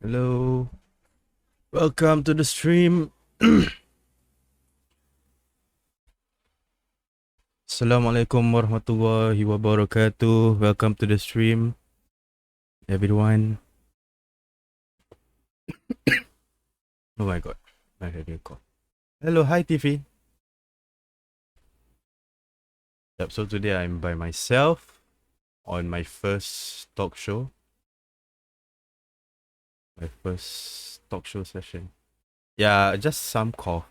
Hello, welcome to the stream. Assalamualaikum warahmatullahi wabarakatuh. Welcome to the stream, everyone. Oh my god, I had a call. Hello, hi Tiffy. Yep, so today I'm by myself on my first talk show. My first talk show session. Yeah, just some cough.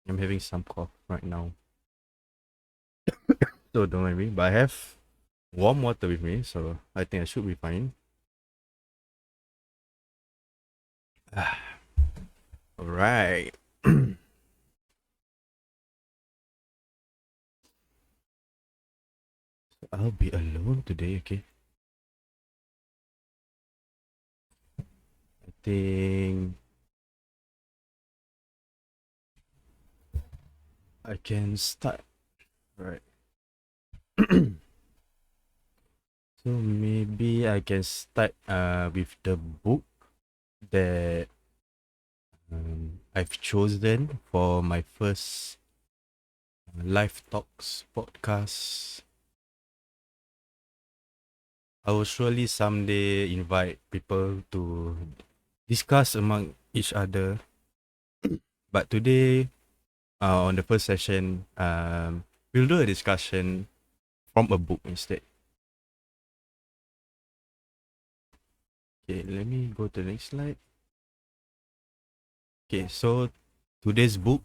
I'm having some cough right now. So don't mind me, but I have warm water with me, so I think I should be fine. Alright. I'll be alone today, okay? I think I can start. Right. So maybe I can start with the book that I've chosen for my first live talks podcast. I will surely someday invite people to discuss among each other. But today, on the first session, we'll do a discussion from a book instead. Okay, let me go to the next slide. Okay, so today's book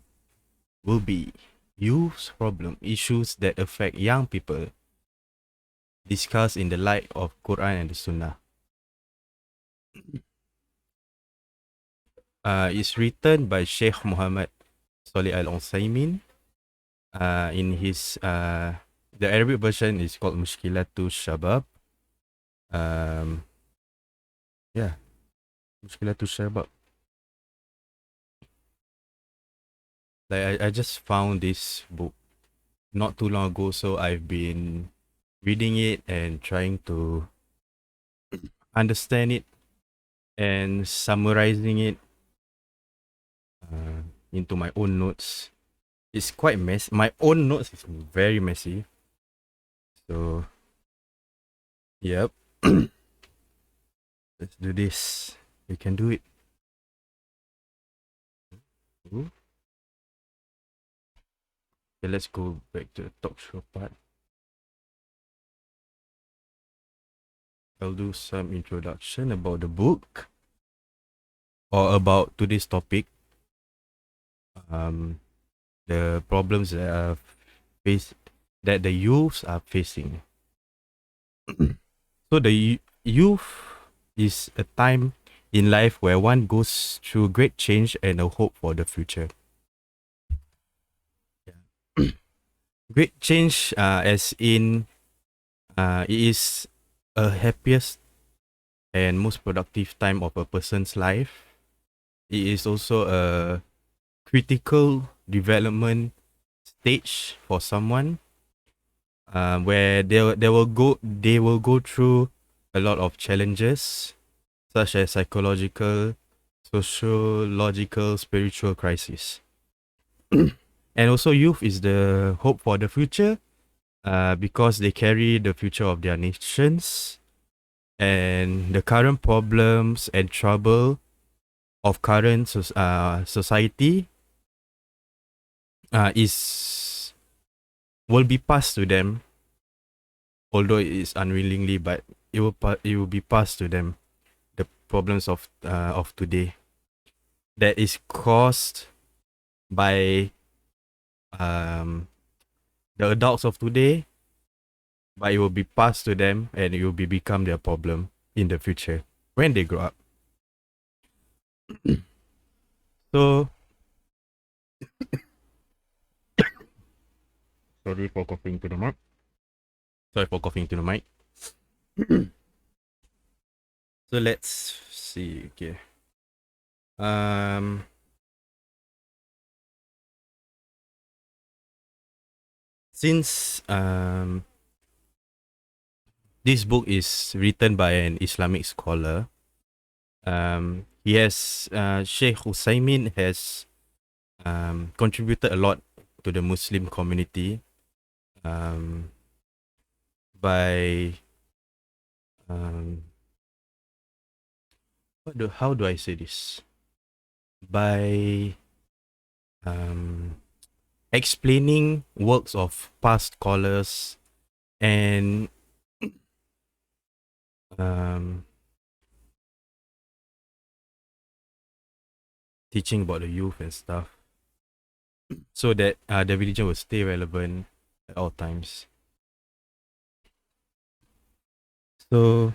will be Youth Problem Issues that Affect Young People, discussed in the light of Qur'an and the Sunnah. It's written by Sheikh Muhammad Salih Al Utsaimin. In his the Arabic version is called Mushkilatu Shabab. Yeah, Mushkilatu Shabab. Like I just found this book not too long ago, so I've been reading it and trying to understand it and summarizing it into my own notes. It's quite messy. My own notes is very messy. So, yep. Let's do this. We can do it. Ooh. Okay, let's go back to the talk show part. I'll do some introduction about the book or about today's topic. The problems that are that the youths are facing. So the youth is a time in life where one goes through great change and a hope for the future. Yeah. Great change, as in, it is a happiest and most productive time of a person's life. It is also a critical development stage for someone, where they will go through a lot of challenges, such as psychological, sociological, spiritual crisis. And also, youth is the hope for the future, because they carry the future of their nations, and the current problems and trouble of current society is will be passed to them, although it is unwillingly, but it will be passed to them. The problems of today that is caused by um the adults of today, but it will be passed to them and it will become their problem in the future when they grow up. So, sorry for coughing to the mic. Sorry for coughing to the mic. So let's see. Okay. Um. Since this book is written by an Islamic scholar. He has Sheikh Husaymin has contributed a lot to the Muslim community um, by how do I say this? By explaining works of past scholars and teaching about the youth and stuff, so that the religion will stay relevant at all times. So,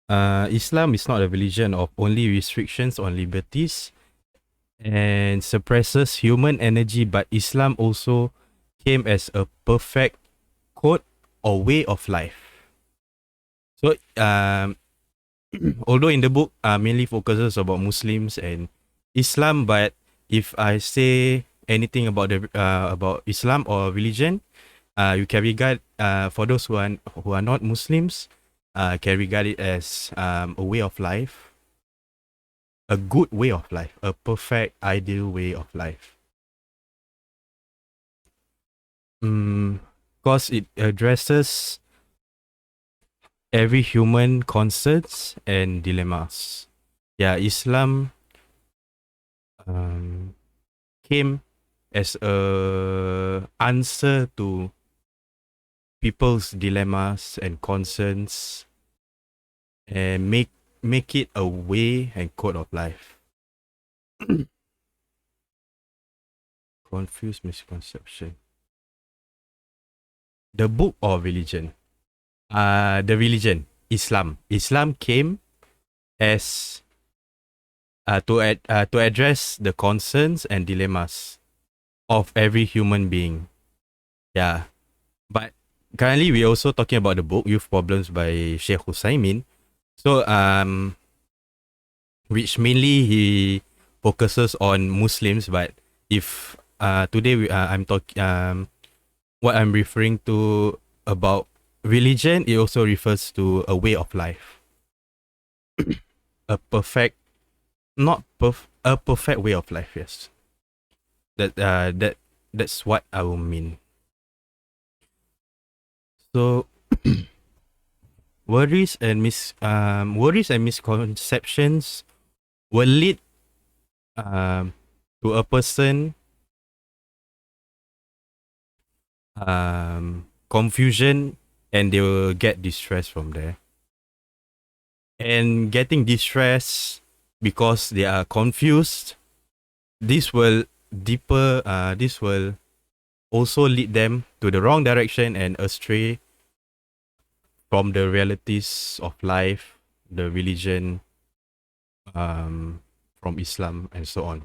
Islam is not a religion of only restrictions on liberties and suppresses human energy, but Islam also came as a perfect code or way of life. So, although in the book mainly focuses about Muslims and Islam, but if I say anything about Islam or religion, you can regard for those who are not Muslims, can regard it as a way of life, a good way of life, a perfect ideal way of life. Because it addresses every human concerns and dilemmas. Yeah, Islam came as a answer to people's dilemmas and concerns and make it a way and code of life. Confused misconception. The book or religion? The religion, Islam. Islam came as to address the concerns and dilemmas of every human being. Yeah, but currently we're also talking about the book Youth Problems by Sheikh Husaymin. So which mainly he focuses on Muslims, but if today I'm talking what I'm referring to about religion, it also refers to a way of life. A perfect a perfect way of life, yes. That's what I will mean. So worries and misconceptions will lead to a person confusion, and they will get distressed from there. And getting distressed because they are confused, this will also lead them to the wrong direction and astray from the realities of life, the religion, from Islam and so on.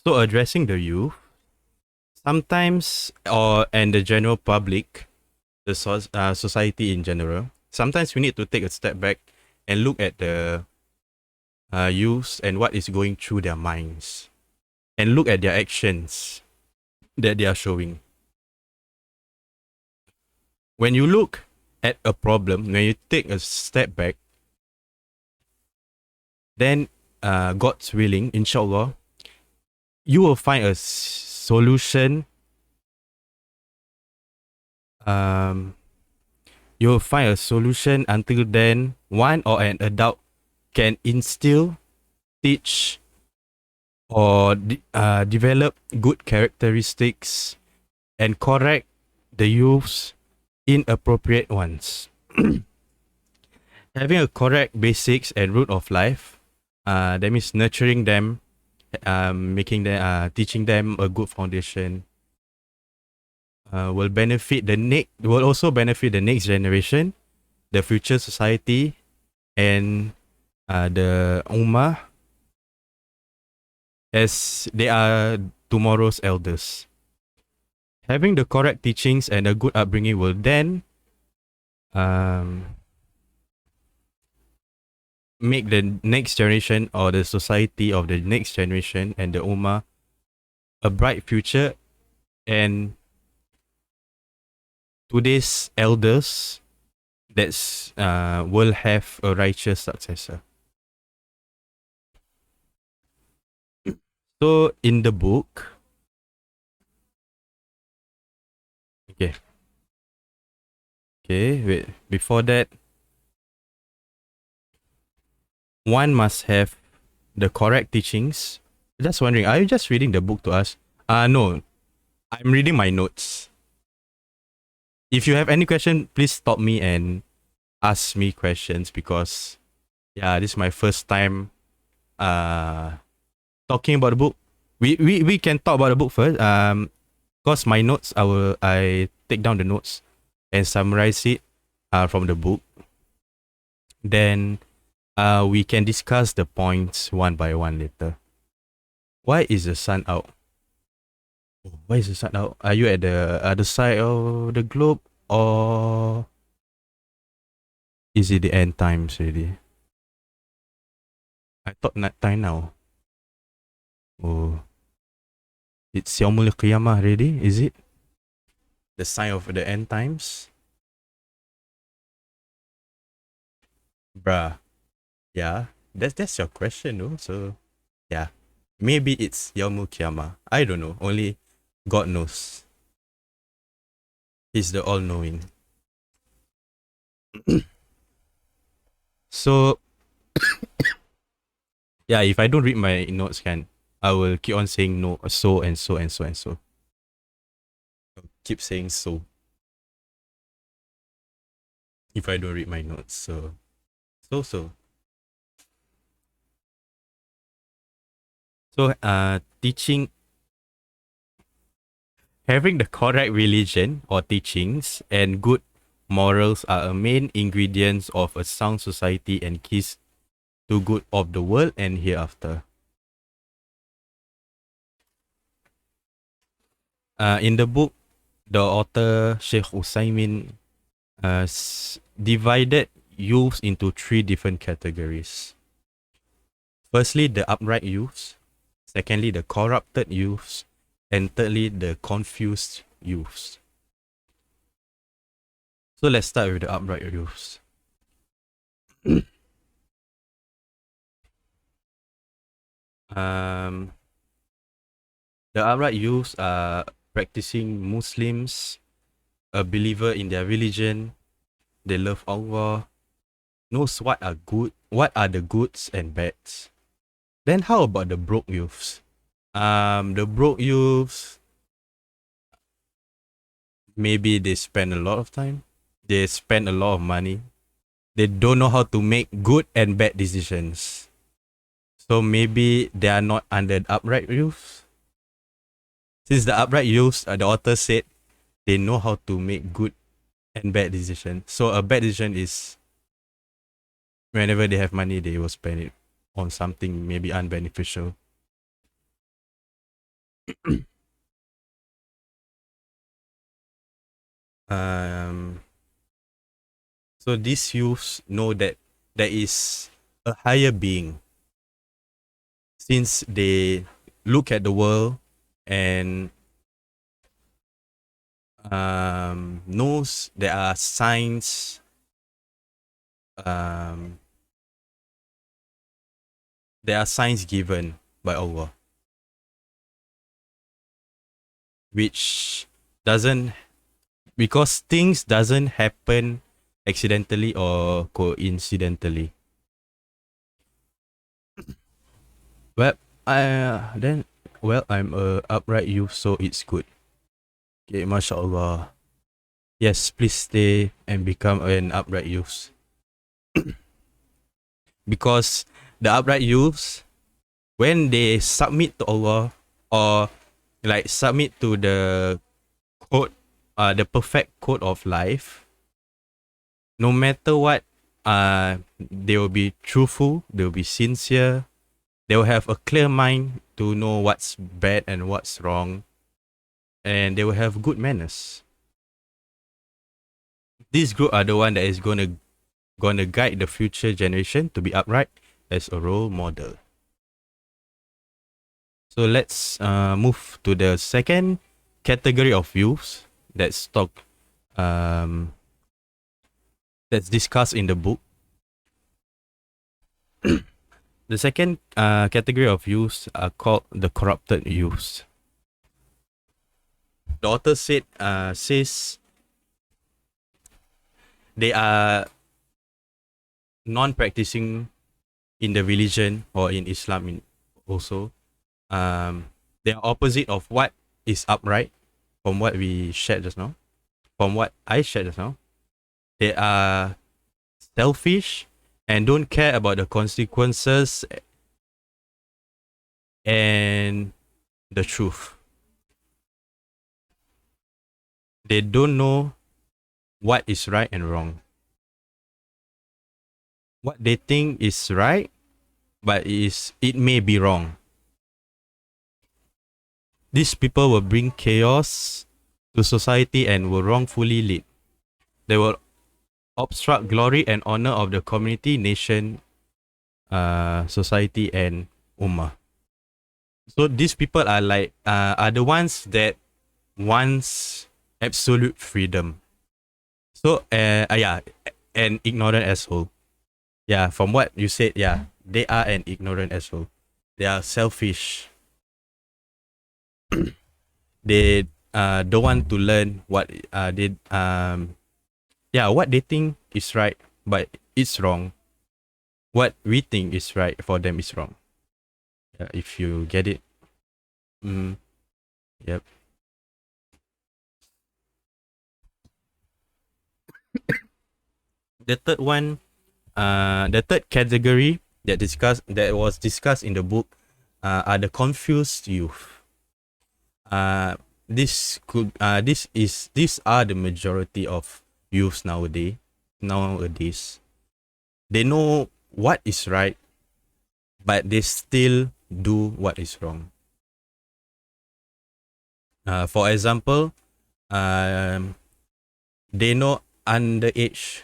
So addressing the youth, sometimes, and the general public, the society in general, sometimes we need to take a step back and look at the youths and what is going through their minds, and look at their actions that they are showing. When you look at a problem, when you take a step back, then God's willing, inshallah, you will find a solution. You will find a solution. Until then, one or an adult can instill, teach, or develop good characteristics and correct the youth's inappropriate ones. Having a correct basics and root of life, that means nurturing them, making them, teaching them a good foundation, will also benefit the next generation, the future society, and the ummah, as they are tomorrow's elders. Having the correct teachings and a good upbringing will then um, make the next generation or the society of the next generation and the Ummah a bright future, and today's elders that's will have a righteous successor. So in the book, okay, wait. Before that, one must have the correct teachings. Just wondering, are you just reading the book to us? No, I'm reading my notes. If you have any question, please stop me and ask me questions, because yeah, this is my first time talking about the book. We can talk about the book first. Cause my notes, I take down the notes and summarize it from the book. Then we can discuss the points one by one later. Why is the sun out? Why is the sun out? Are you at the other side of the globe, or is it the end times already? I thought night time now. Oh, it's Yawmul Qiyamah already, is it? The sign of the end times? Bruh. Yeah, that's your question though. So yeah, maybe it's Yawmul Qiyamah. I don't know. Only God knows. He's the all-knowing. So yeah, if I don't read my notes, I will keep on saying no, so and so and so and so. Keep saying so. If I don't read my notes, so. So teaching, having the correct religion or teachings and good morals are a main ingredients of a sound society and keys to good of the world and hereafter. In the book, the author Sheikh Usaimin divided youths into three different categories. Firstly, the upright youths. Secondly, the corrupted youths. And thirdly, the confused youths. So let's start with the upright youths. The upright youths are practicing Muslims, a believer in their religion. They love Allah, knows what are the goods and bads. Then how about the broke youths? The broke youths, maybe they spend a lot of time. They spend a lot of money. They don't know how to make good and bad decisions. So maybe they are not under the upright youths. Since the upright youths, the author said, they know how to make good and bad decisions. So a bad decision is whenever they have money, they will spend it on something maybe unbeneficial. So these youths know that there is a higher being, since they look at the world and knows there are signs, given by Allah, which doesn't, because things doesn't happen accidentally or coincidentally. Well, I'm a upright youth, so it's good. Okay, mashallah. Yes, please stay and become an upright youth. Because the upright youths, when they submit to Allah, or like submit to the code, the perfect code of life, no matter what, they will be truthful, they will be sincere, they will have a clear mind to know what's bad and what's wrong, and they will have good manners. This group are the one that is gonna guide the future generation to be upright as a role model. So let's move to the second category of youths that's that's discussed in the book. The second category of youths are called the corrupted youths. The author says they are non-practicing in the religion or in Islam also. They are opposite of what is upright from what we shared just now. From what I shared just now. They are selfish and don't care about the consequences and the truth. They don't know what is right and wrong. What they think is right, but it may be wrong. These people will bring chaos to society and will wrongfully lead. They will obstruct glory and honor of the community, nation, society, and ummah. So these people are are the ones that wants absolute freedom. So an ignorant asshole. Yeah, from what you said, yeah, they are an ignorant asshole. They are selfish. They don't want to learn what what they think is right, but it's wrong. What we think is right for them is wrong. Yeah, if you get it. Yep. The third one, the third category that was discussed in the book are the confused youth. These are the majority of youths nowadays. They know what is right, but they still do what is wrong. For example, they know underage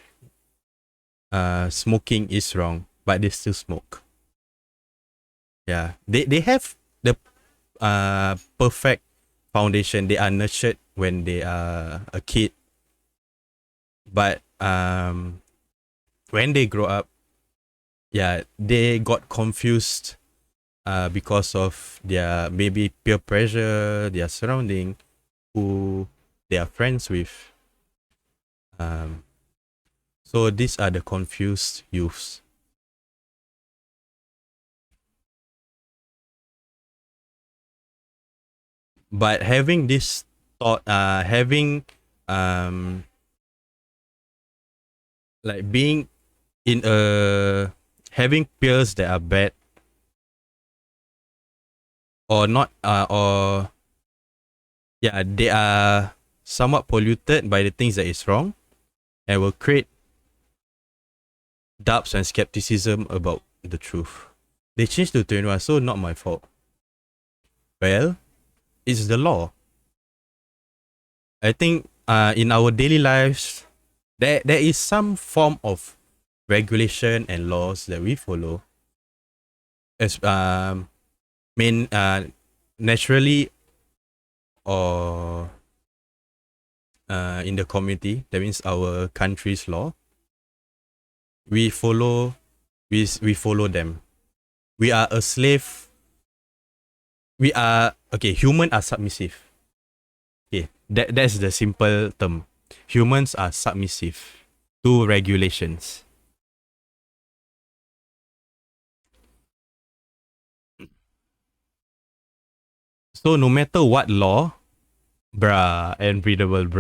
smoking is wrong, but they still smoke. Yeah, they have the perfect foundation. They are nurtured when they are a kid, but when they grow up, yeah, they got confused because of their maybe peer pressure, their surrounding, who they are friends with. So these are the confused youths. But having this thought, like being in having peers that are bad or not, they are somewhat polluted by the things that is wrong and will create doubts and skepticism about the truth. They changed to 21, so not my fault. Well, it's the law. I think in our daily lives, there is some form of regulation and laws that we follow. As naturally or in the community, that means our country's law. We follow them. We are a slave. Humans are submissive. Okay, that's the simple term. Humans are submissive to regulations. So no matter what law, and breathable,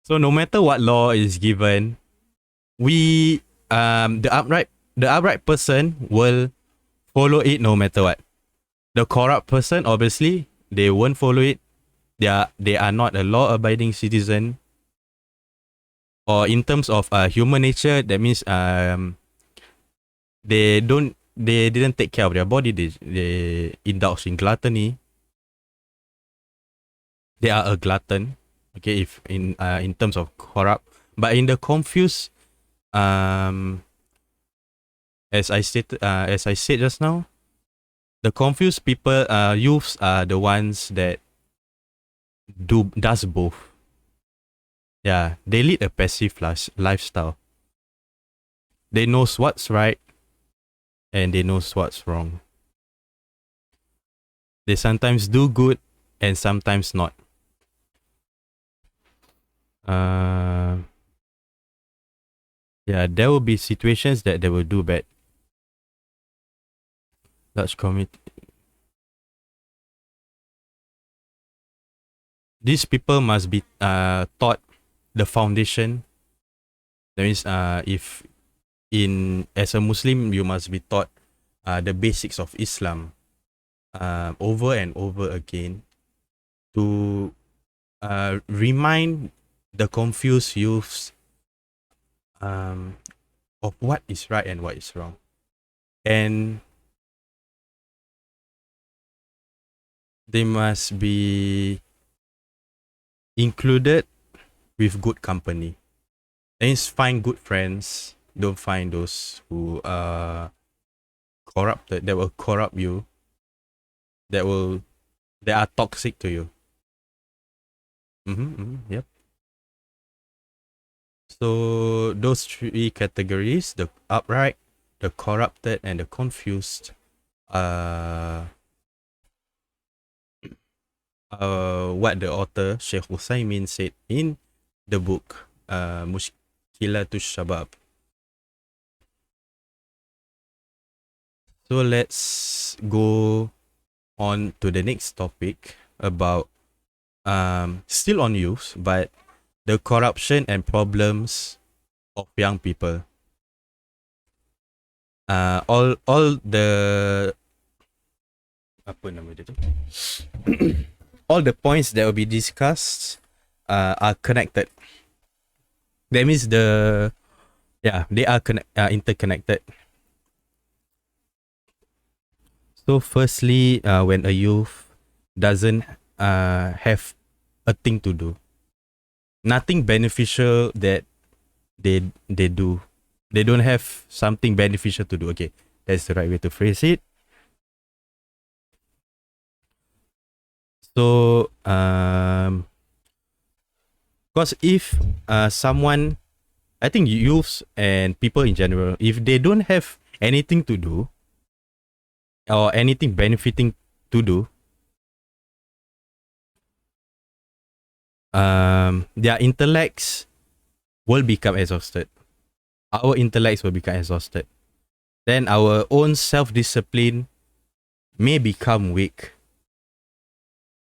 So no matter what law is given, we the upright person will follow it no matter what. The corrupt person, obviously, they won't follow it. They are not a law-abiding citizen. Or in terms of human nature, that means they didn't take care of their body. They indulge in gluttony. They are a glutton. Okay, if in terms of corrupt, But in the confused, as I said just now, the confused people, youths are the ones that does both. Yeah, they lead a passive lifestyle. They knows what's right and they knows what's wrong. They sometimes do good and sometimes not. Uh, yeah, there will be situations that they will do bad. Large community. These people must be taught the foundation. That means if in as a Muslim you must be taught the basics of Islam over and over again to remind the confused youths of what is right and what is wrong. And they must be included with good company. That means find good friends. Don't find those who are corrupted, that will corrupt you, that are toxic to you. Yep. So those three categories, the upright, the corrupted, and the confused, what the author Sheikh Usaimin said in the book Mushkilatus Shabab. So let's go on to the next topic about still on youth, but the corruption and problems of young people. All the apa nama dia tu? All the points that will be discussed are connected. That means they are interconnected. So firstly, when a youth doesn't have a thing to do, nothing beneficial that they do, they don't have something beneficial to do. Okay, that's the right way to phrase it. So because if someone, I think youths and people in general, if they don't have anything to do or anything benefiting to do, their intellects will become exhausted. Our intellects will become exhausted. Then our own self-discipline may become weak,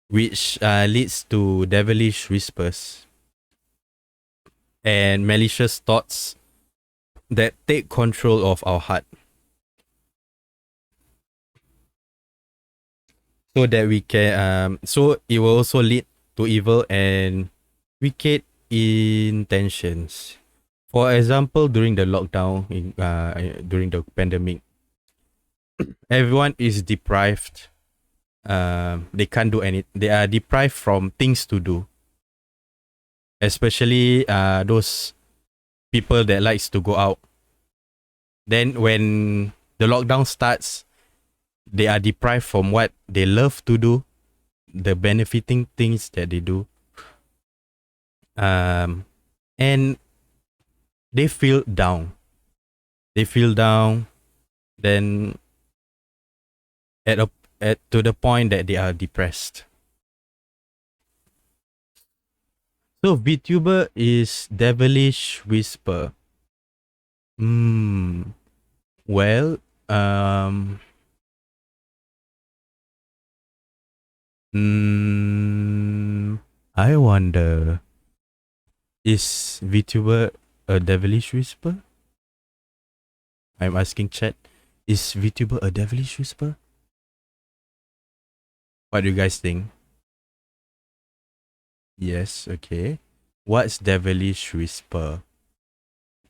which leads to devilish whispers and malicious thoughts that take control of our heart. So that we can, so it will also lead to evil and wicked intentions. For example, during the lockdown, during the pandemic, everyone is deprived. They can't do any. They are deprived from things to do. Especially those people that likes to go out. Then when the lockdown starts, they are deprived from what they love to do, the benefiting things that they do. And they feel down. They feel down. Then to the point that they are depressed. So VTuber is devilish whisper. Well, I wonder, is VTuber a devilish whisper? I'm asking chat. Is VTuber a devilish whisper? What do you guys think? Yes, okay. What's devilish whisper?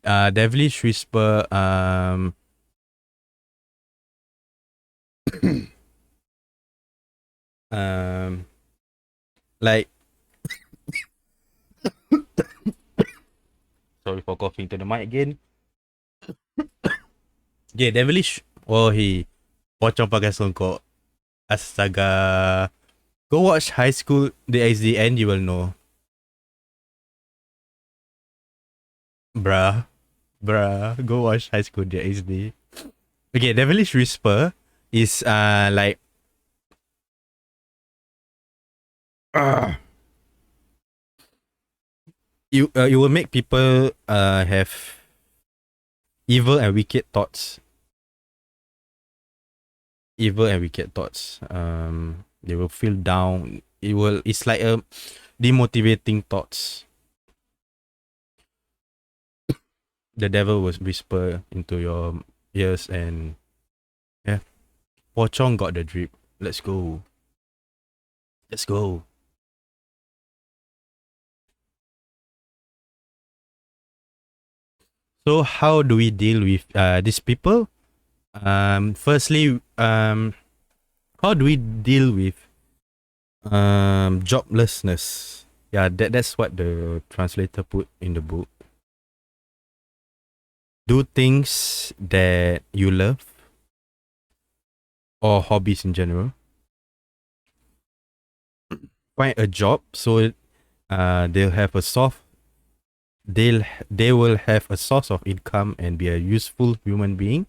Devilish whisper, like Sorry for coughing to the mic again. Okay, devilish. Oh, he pocong pakai songkok. Astaga. Go watch High School DxD and you will know. Bruh. Bruh. Go watch High School DxD. Okay, devilish whisper is like uh, you will make people have evil and wicked thoughts. Evil and wicked thoughts. They will feel down. It's like a demotivating thoughts. The devil will whisper into your ears and yeah. Pocong got the drip. Let's go. Let's go. So how do we deal with these people? Firstly, how do we deal with joblessness? Yeah, that's what the translator put in the book. Do things that you love or hobbies in general. Find a job so they'll have a soft they will have a source of income and be a useful human being.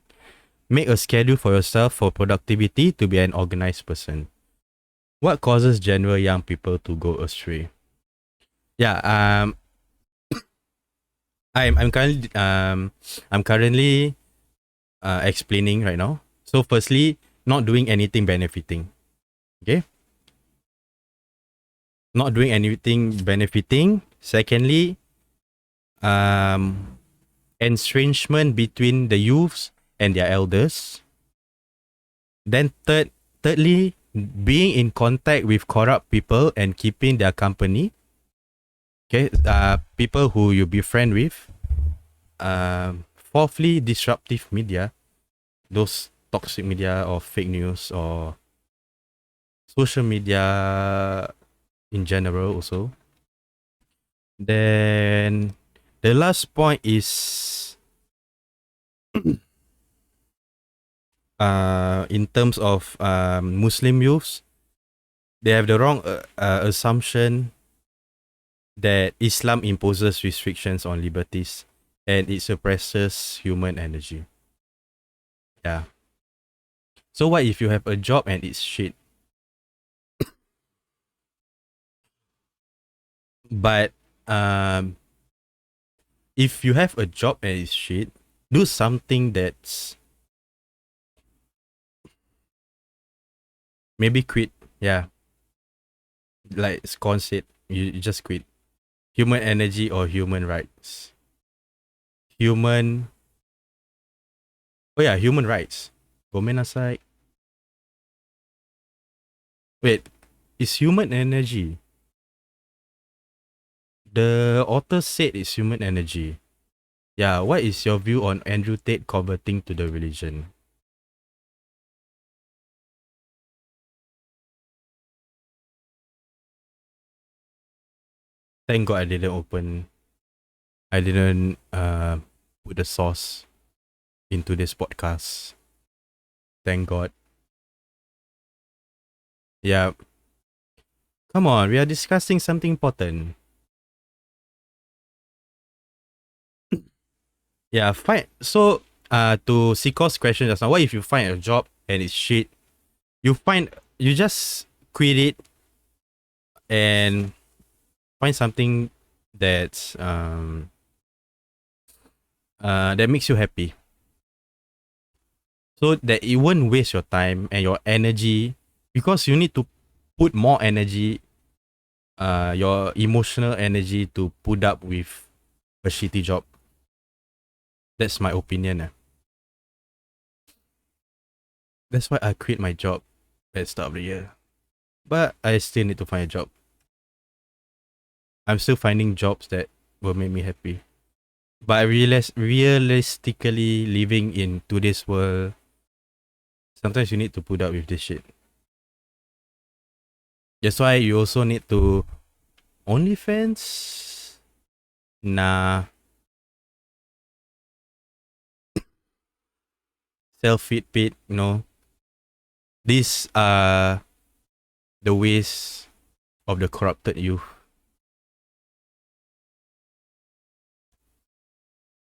Make a schedule for yourself for productivity to be an organized person. What causes general young people to go astray? Yeah, I'm currently explaining right now. So firstly, not doing anything benefiting. Okay? Not doing anything benefiting. Secondly, estrangement between the youths and their elders. Then thirdly, being in contact with corrupt people and keeping their company. Okay, people who you befriend with. Fourthly, disruptive media, those toxic media or fake news or social media in general also. Then the last point is in terms of Muslim youths, they have the wrong assumption that Islam imposes restrictions on liberties and it suppresses human energy. Yeah. So what if you have a job and it's shit? But if you have a job and it's shit, do something that's maybe quit. Yeah. Like Scon said, you just quit. Human energy or human rights. Human human rights. Gomenasai. Wait, it's human energy. The author said it's human energy. Yeah, what is your view on Andrew Tate converting to the religion? Thank God I didn't put the source into this podcast. Thank God. Yeah. Come on, we are discussing something important. Yeah, fine. So to Siko's question just now, what if you find a job and it's shit? You just quit it and find something that's that makes you happy. So that it won't waste your time and your energy because you need to put more energy, your emotional energy to put up with a shitty job. That's my opinion. That's why I quit my job at the start of the year. But I still need to find a job. I'm still finding jobs that will make me happy. But I realize realistically living in today's world, sometimes you need to put up with this shit. That's why you also need to OnlyFans. Nah, self-feed pit, these are the ways of the corrupted youth.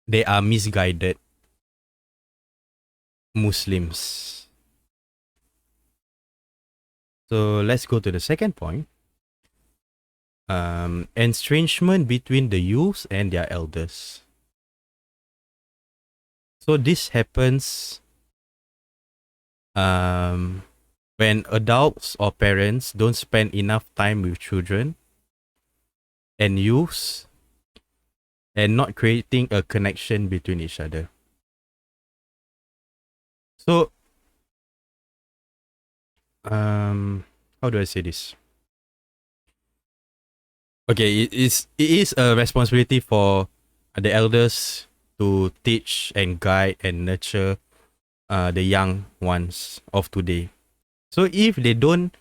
They are misguided Muslims. So let's go to the second point. Estrangement between the youths and their elders. So this happens when adults or parents don't spend enough time with children and youths and not creating a connection between each other. So, how do I say this? Okay, it is a responsibility for the elders to teach and guide and nurture the young ones of today. So if they don't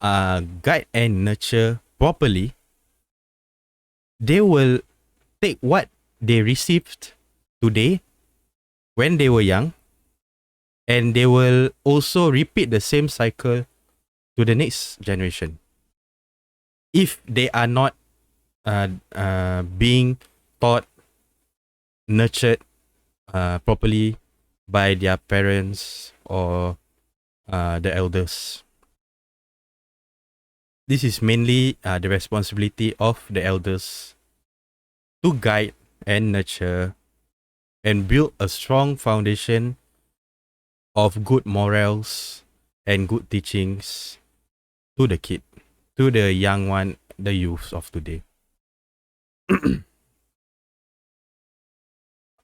guide and nurture properly, they will take what they received today when they were young, and they will also repeat the same cycle to the next generation. If they are not being taught, nurtured properly by their parents or the elders. This is mainly the responsibility of the elders to guide and nurture and build a strong foundation of good morals and good teachings to the kid, to the young one, the youths of today.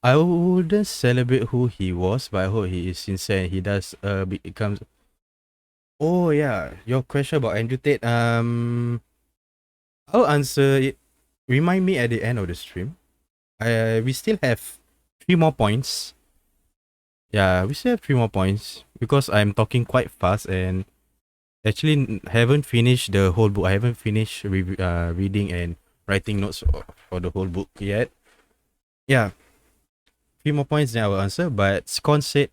I wouldn't celebrate who he was, but I hope he is sincere and he does becomes. Oh yeah, your question about Andrew Tate. I'll answer it. Remind me at the end of the stream. We still have 3 more points. Yeah, we still have 3 more points because I'm talking quite fast and actually haven't finished the whole book. I haven't finished reading and writing notes for the whole book yet. Yeah, 3 more points then I will answer. But Scon said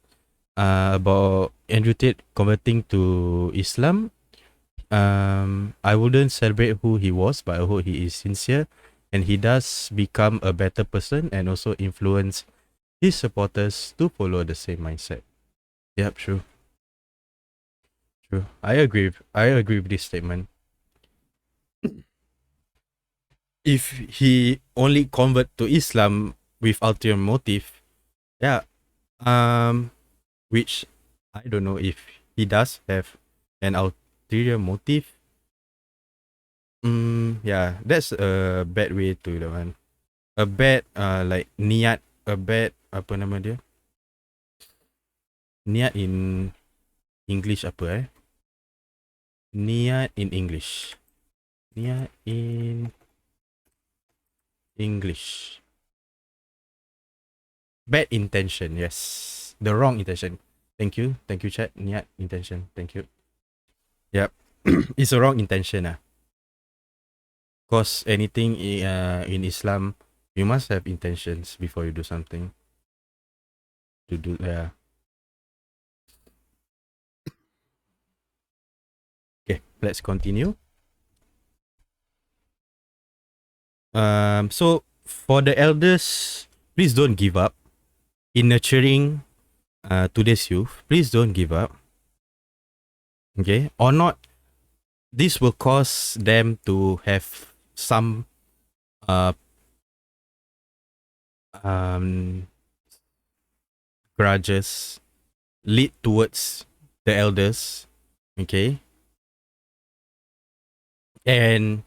about Andrew Tate converting to Islam. I wouldn't celebrate who he was, but I hope he is sincere and he does become a better person and also influence his supporters to follow the same mindset. Yep, true. True. I agree with this statement. If he only convert to Islam with ulterior motive, yeah, which I don't know if he does have an ulterior motive. Yeah, that's a bad way to the one. A bad like niat, a bad apa nama dia? Niat in English apa Niat in English. Niat in English. Bad intention, yes. The wrong intention. Thank you, chat. Niat, intention. Thank you. Yep. It's a wrong intention. Cause anything in Islam, you must have intentions before you do something. To do, yeah. Okay, let's continue. So for the elders, please don't give up in nurturing today's youth. Please don't give up. Okay, or not. This will cause them to have some grudges, lead towards the elders. Okay, and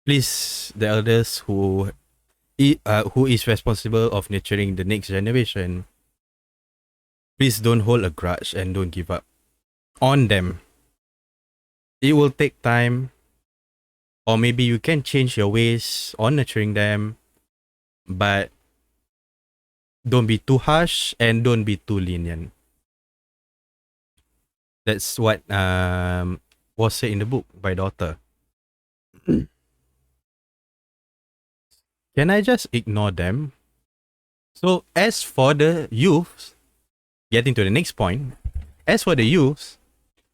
please, the elders who is responsible of nurturing the next generation, please don't hold a grudge and don't give up on them. It will take time, or maybe you can change your ways on nurturing them, but don't be too harsh and don't be too lenient. That's what was said in the book by the author. Can I just ignore them? So as for the youths, getting to the next point, as for the youths,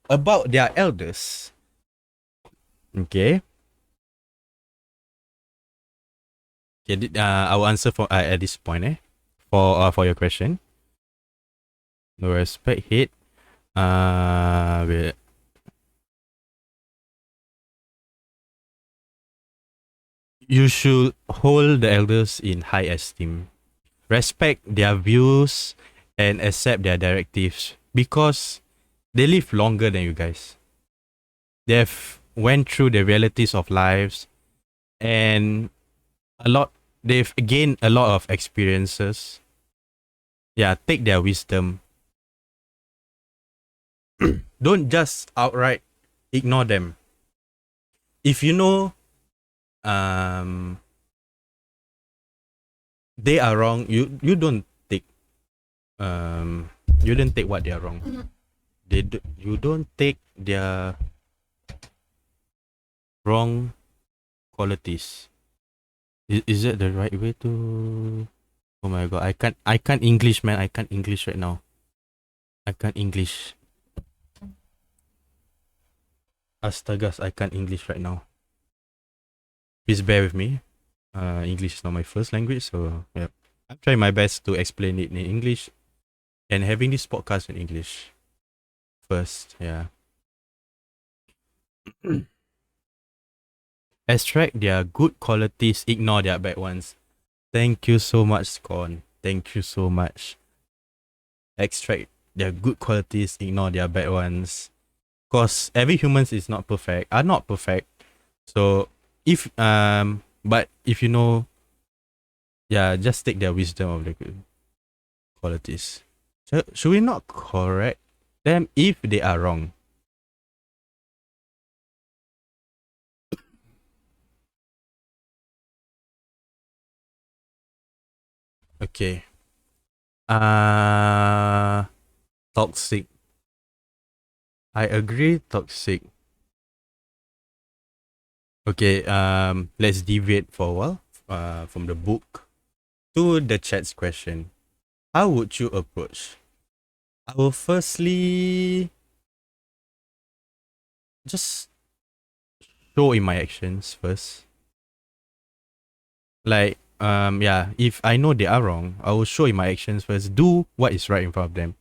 about their elders, okay, I will answer for at this point, for your question. No respect, hate. Wait. You should hold the elders in high esteem. Respect their views and accept their directives because they live longer than you guys. They've went through the realities of lives and a lot. They've gained a lot of experiences. Yeah, take their wisdom. Don't just outright ignore them. If you know um they are wrong, you don't take um you don't take what they are wrong. You don't take their wrong qualities. Is that the right way to? Oh my god, I can't English, man. I can't English right now. I can't English. Astagas, I can't English right now. Please bear with me. English is not my first language, so yeah. I'm trying my best to explain it in English and having this podcast in English first, yeah. Extract their good qualities, ignore their bad ones. Thank you so much, Scon. Thank you so much. Extract their good qualities, ignore their bad ones. Cause every humans is not perfect, are not perfect. So but if you know, yeah, just take their wisdom of the good qualities. So should we not correct them if they are wrong? Okay. Uh Toxic. I agree, toxic. Okay, let's deviate for a while from the book to the chat's question. How would you approach? I will firstly just show in my actions first. Like, yeah, if I know they are wrong, I will show in my actions first. Do what is right in front of them.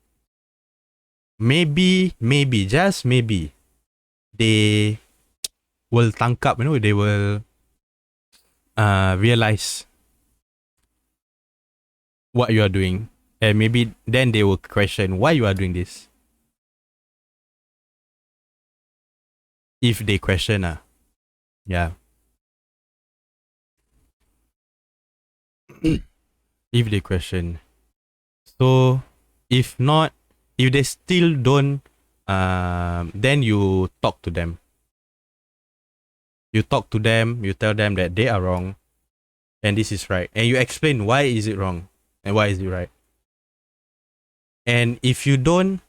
Maybe, just maybe, they will tangkap, they will realize what you are doing. And maybe then they will question why you are doing this. If they question, yeah. If they question. So, if not, if they still don't, then you talk to them. You talk to them, you tell them that they are wrong and this is right. And you explain why is it wrong and why is it right. And if you don't,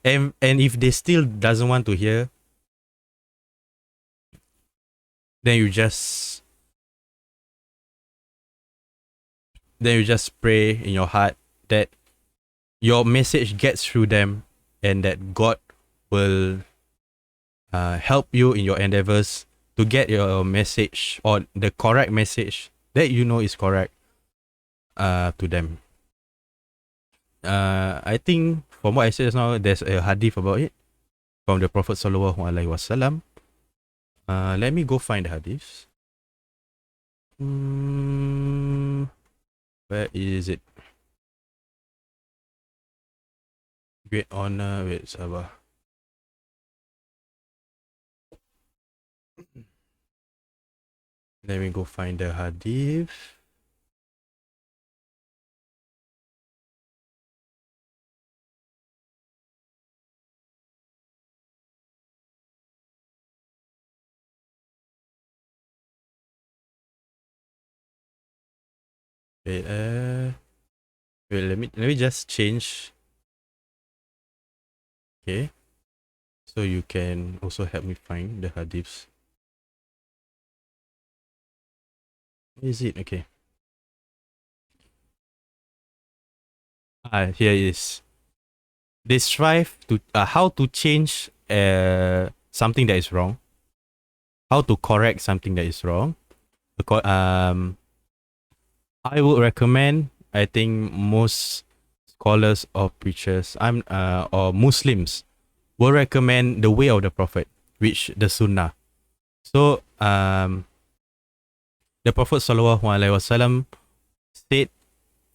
and if they still doesn't want to hear, then you just pray in your heart that your message gets through them and that God will help you in your endeavors to get your message or the correct message that you know is correct to them. I think from what I said just now, there's a hadith about it from the Prophet Sallallahu Alaihi Wasallam. Let me go find the hadith. Where is it? Great honor. Wait, sabar. Let me go find the hadith. Wait, wait, let me just change. Okay. So you can also help me find the hadiths. Where is it? Okay. Here is, they strive to how to change something that is wrong, how to correct something that is wrong. I would recommend, I think most scholars or preachers, or Muslims will recommend the way of the Prophet, which the Sunnah. So the Prophet Sallallahu Alaihi Wasallam said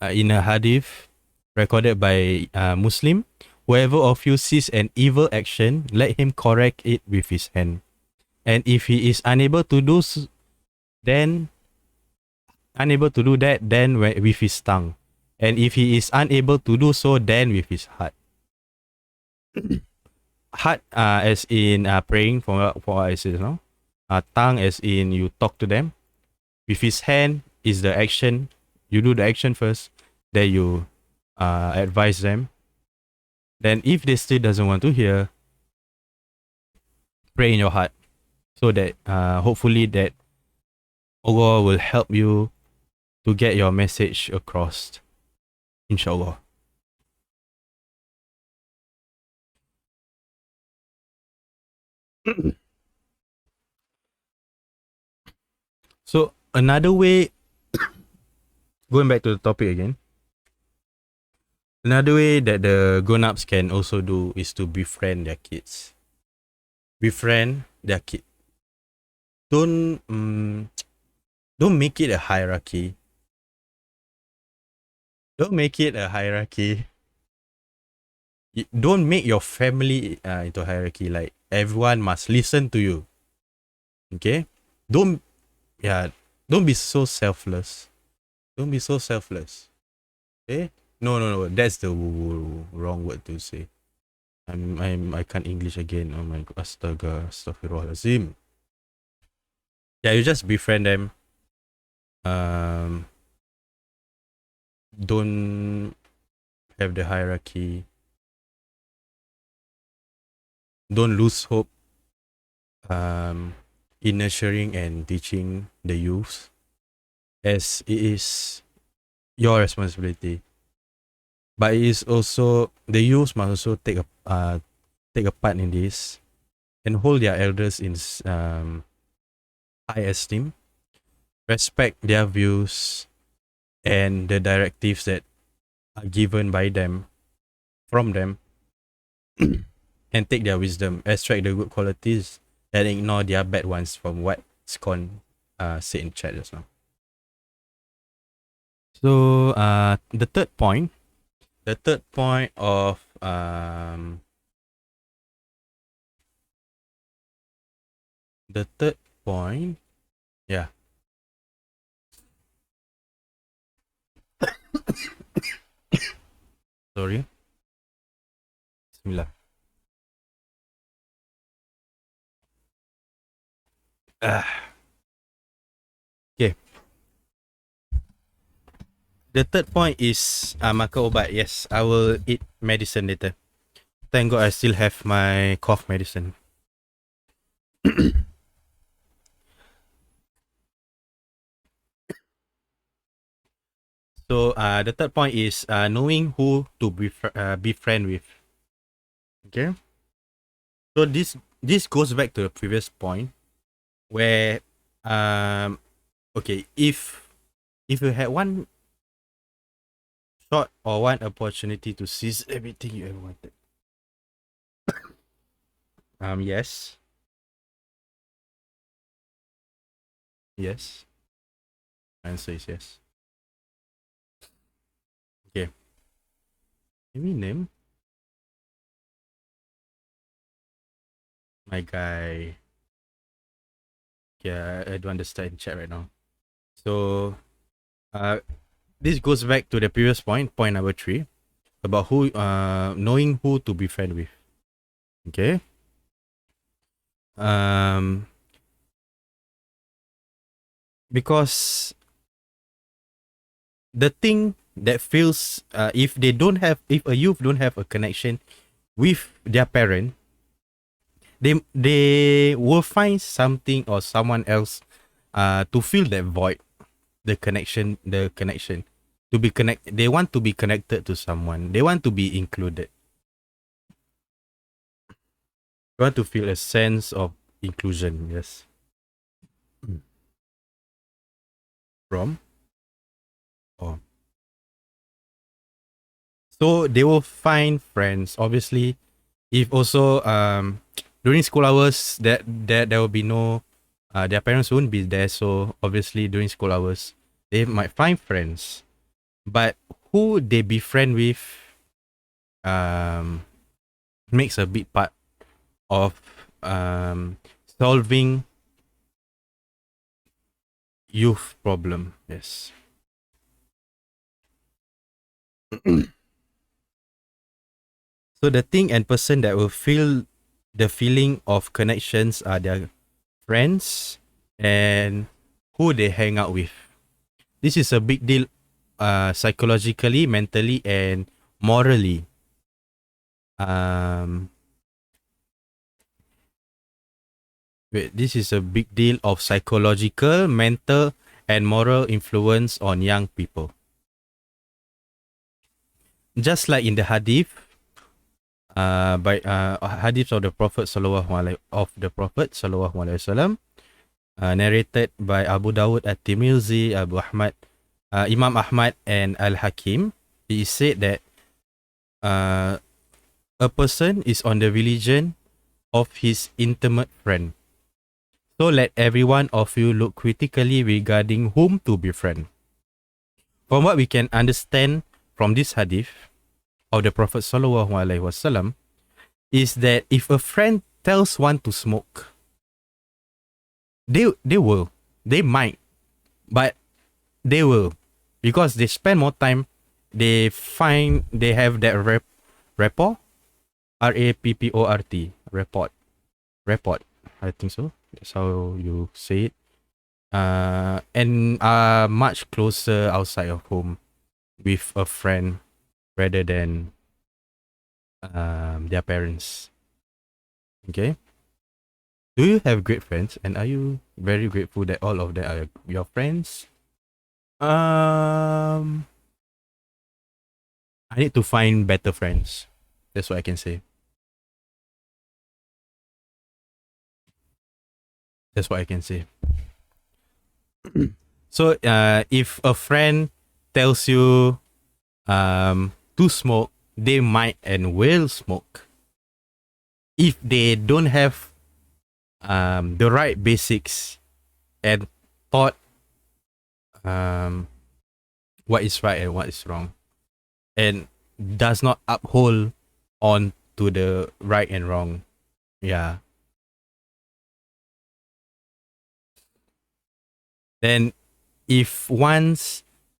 in a hadith recorded by Muslim, whoever of you sees an evil action, let him correct it with his hand. And if he is unable to do then unable to do that, then with his tongue. And if he is unable to do so, then with his heart. Heart, as in praying for I said, no? Tongue, as in you talk to them. With his hand is the action. You do the action first, then you advise them. Then if they still doesn't want to hear, pray in your heart, so that hopefully that Allah will help you to get your message across. Inshallah. So another way, going back to the topic again, another way that the grown-ups can also do is to befriend their kids. Befriend their kid. Don't make it a hierarchy. Don't make it a hierarchy. Don't make your family into a hierarchy, like everyone must listen to you. Okay? Don't be so selfless. Don't be so selfless. Okay? No. That's the wrong word to say. I can't English again. Oh my god. Astaghfirullahalazim. Yeah, you just befriend them. Don't have the hierarchy. Don't lose hope in nurturing and teaching the youth, as it is your responsibility. But it is also, the youth must also take a part in this and hold their elders in high esteem, respect their views and the directives that are given by them, from them, and take their wisdom, extract the good qualities and ignore their bad ones, from what Scon said in chat just now. So the third point of yeah. Sorry. Bismillah. Okay. The third point is makan ubat. Yes, I will eat medicine later. Thank God I still have my cough medicine. So the third point is knowing who to befriend with. Okay. So this goes back to the previous point, where okay, if you had one shot or one opportunity to seize everything you ever wanted. Yes. Yes. Answer is yes. Okay. Give me name. My guy. Yeah, I don't understand in chat right now. So this goes back to the previous point number 3, about who knowing who to be friend with. Okay. Because the thing that feels if a youth don't have a connection with their parent, they will find something or someone else to fill that void, the connection. To be they want to be connected to someone. They want to be included. They want to feel a sense of inclusion. Yes. Mm. From or so they will find friends. Obviously, if also during school hours there will be no their parents won't be there. So obviously during school hours they might find friends. But who they befriend with um makes a big part of solving youth problem. Yes. So the thing and person that will feel the feeling of connections are their friends and who they hang out with. This is a big deal psychologically, mentally, and morally. Um, this is a big deal of psychological, mental, and moral influence on young people. Just like in the hadith, by hadith of the Prophet sallallahu alaihi wasallam, narrated by Abu Dawud at-Tirmidzi, Abu Ahmad, Imam Ahmad, and Al Hakim. He said that a person is on the religion of his intimate friend. So let every one of you look critically regarding whom to befriend. From what we can understand from this hadith of the Prophet sallallahu alaihi wasallam is that if a friend tells one to smoke, they might, but they will, because they spend more time. They have that rapport, RAPPORT, rapport. I think so. That's how you say it. And are much closer outside of home with a friend rather than their parents. Okay. Do you have great friends, and are you very grateful that all of them are your friends? I need to find better friends. That's what I can say. That's what I can say. So, if a friend tells you to smoke, they might and will smoke. If they don't have the right basics and thought what is right and what is wrong, and does not uphold on to the right and wrong. Yeah. Then if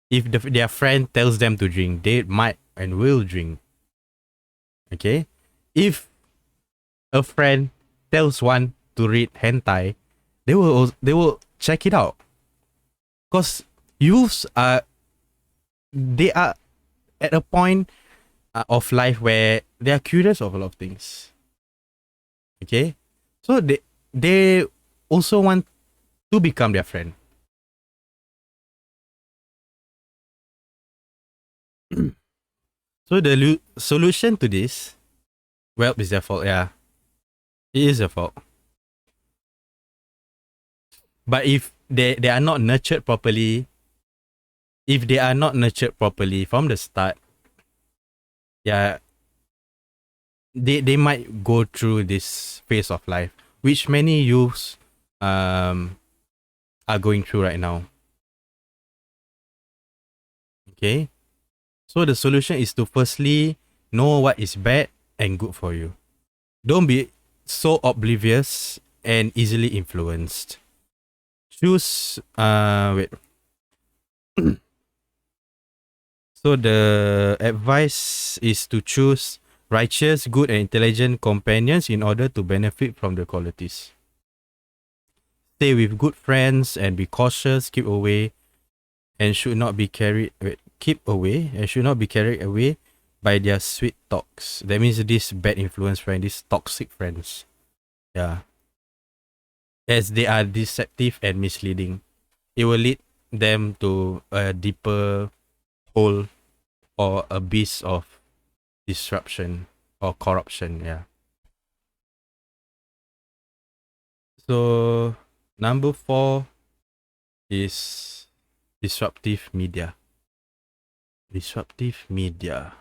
their friend tells them to drink, they might and will drink. Okay? If a friend tells one to read hentai, they will check it out. Because youths they are at a point of life where they are curious of a lot of things. Okay? So they also want to become their friend. So the solution to this, well, it's their fault. Yeah, it is their fault. But if they are not nurtured properly, from the start, yeah, they might go through this phase of life, which many youths are going through right now. Okay, so the solution is to firstly know what is bad and good for you. Don't be so oblivious and easily influenced. Choose wait. So the advice is to choose righteous, good, and intelligent companions in order to benefit from the qualities. Stay with good friends and be cautious. Keep away and should not be carried. Keep away and should not be carried away by their sweet talks. That means this bad influence friend, these toxic friends. Yeah. As they are deceptive and misleading. It will lead them to a deeper hole or abyss of disruption or corruption. Yeah. So number 4 is disruptive media. Disruptive media.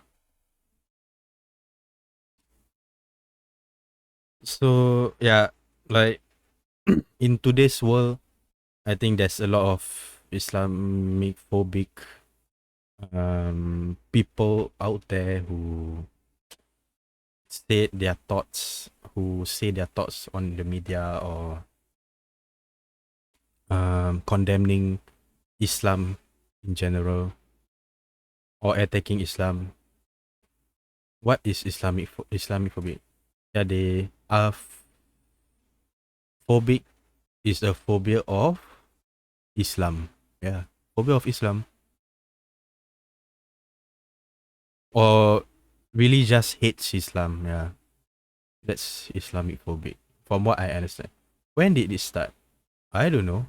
So yeah, like in today's world, I think there's a lot of Islamic phobic people out there who say their thoughts on the media, or condemning Islam in general, or attacking Islam. What is Islamic phobic? Yeah, they are phobic is a phobia of Islam. Yeah, phobia of Islam, or really just hates Islam. Yeah, that's Islamic phobic, from what I understand. When did it start? I don't know.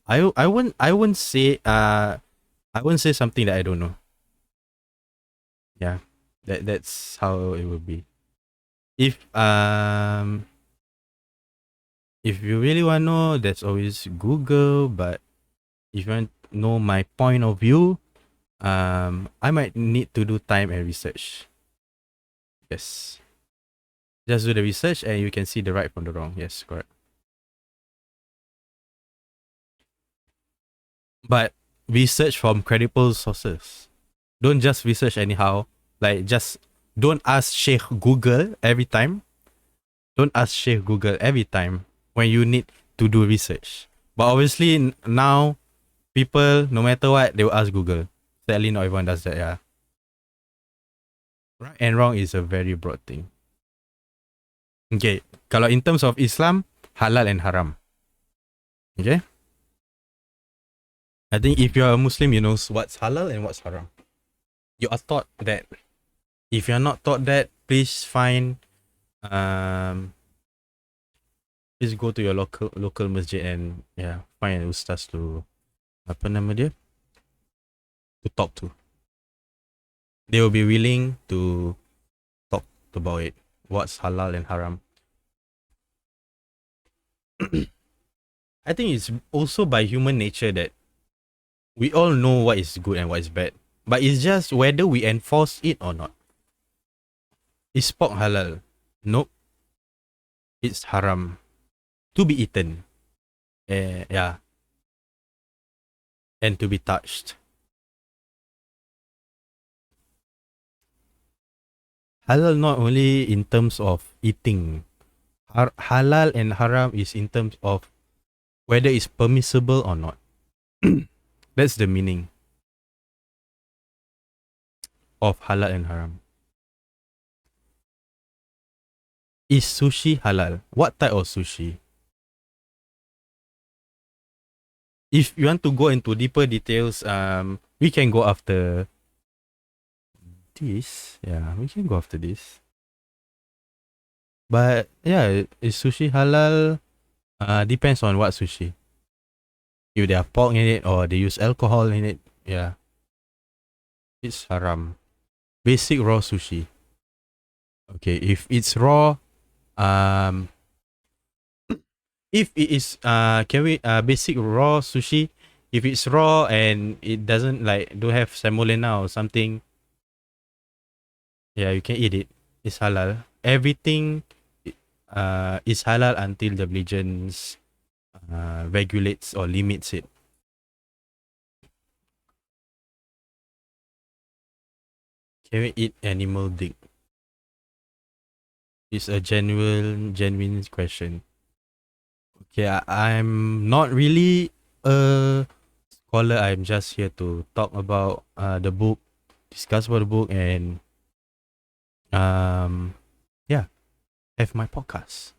I wouldn't say something that I don't know. Yeah, that's how it would be. If if you really want to know, there's always Google. But if you want to know my point of view, I might need to do time and research. Yes, just do the research and you can see the right from the wrong. Yes, correct. But research from credible sources. Don't just research anyhow. Like, just don't ask Sheikh Google every time. Don't ask Sheikh Google every time when you need to do research. But obviously now, people, no matter what, they will ask Google. Sadly, not everyone does that. Yeah, right and wrong is a very broad thing. Okay, kalau in terms of Islam, halal and haram. Okay, I think if you're a Muslim, you know what's halal and what's haram. You are taught that. If you're not taught that, um please go to your local masjid and find an ustaz to apa nama dia to talk to. They will be willing to talk about it. What's halal and haram. I think it's also by human nature that we all know what is good and what is bad. But it's just whether we enforce it or not. Is pork halal? Nope. It's haram. To be eaten. Yeah. And to be touched. Halal not only in terms of eating. Halal and haram is in terms of whether it's permissible or not. That's the meaning of halal and haram. Is sushi halal? What type of sushi? If you want to go into deeper details, we can go after this. Yeah, we can go after this. But yeah, is sushi halal? Depends on what sushi. If they have pork in it or they use alcohol in it, yeah, it's haram. Basic raw sushi. Okay, if it's raw, um, if it is can we basic raw sushi, if it's raw and it doesn't like don't have semolina or something, yeah, you can eat it. It's halal. Everything is halal until the religions regulates or limits it. Can we eat animal dick? It's a genuine question. Okay, I'm not really a scholar. I'm just here to talk about the book, discuss about the book, and yeah, have my podcast.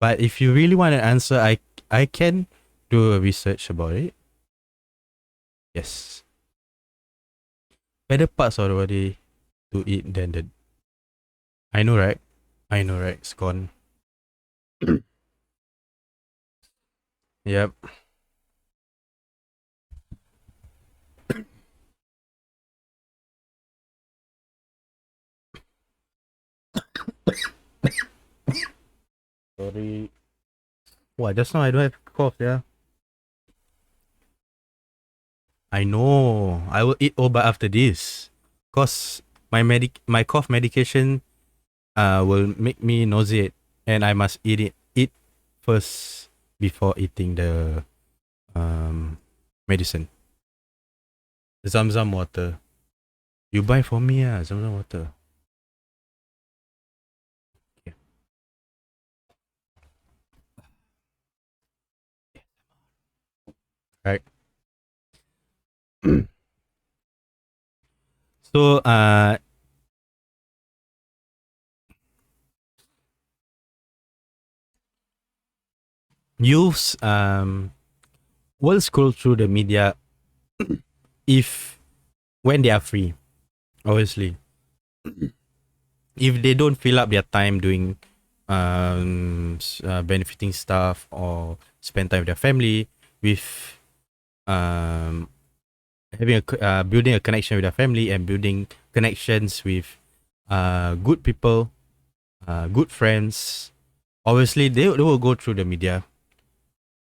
But if you really want an answer, I can do a research about it. Yes. Better parts of the body to eat than the. I know, right? I know, right? It's gone. Yep. What? Just now I don't have cough, yeah. I know. I will eat Oba after this. Cause my cough medication will make me nauseate, and I must eat first before eating the medicine. Zam water. You buy for me, Zam water. Okay. Right. So youths will scroll through the media if when they are free, obviously. If they don't fill up their time doing benefiting stuff or spend time with their family, with um building a connection with their family and building connections with good people, good friends, obviously they will go through the media.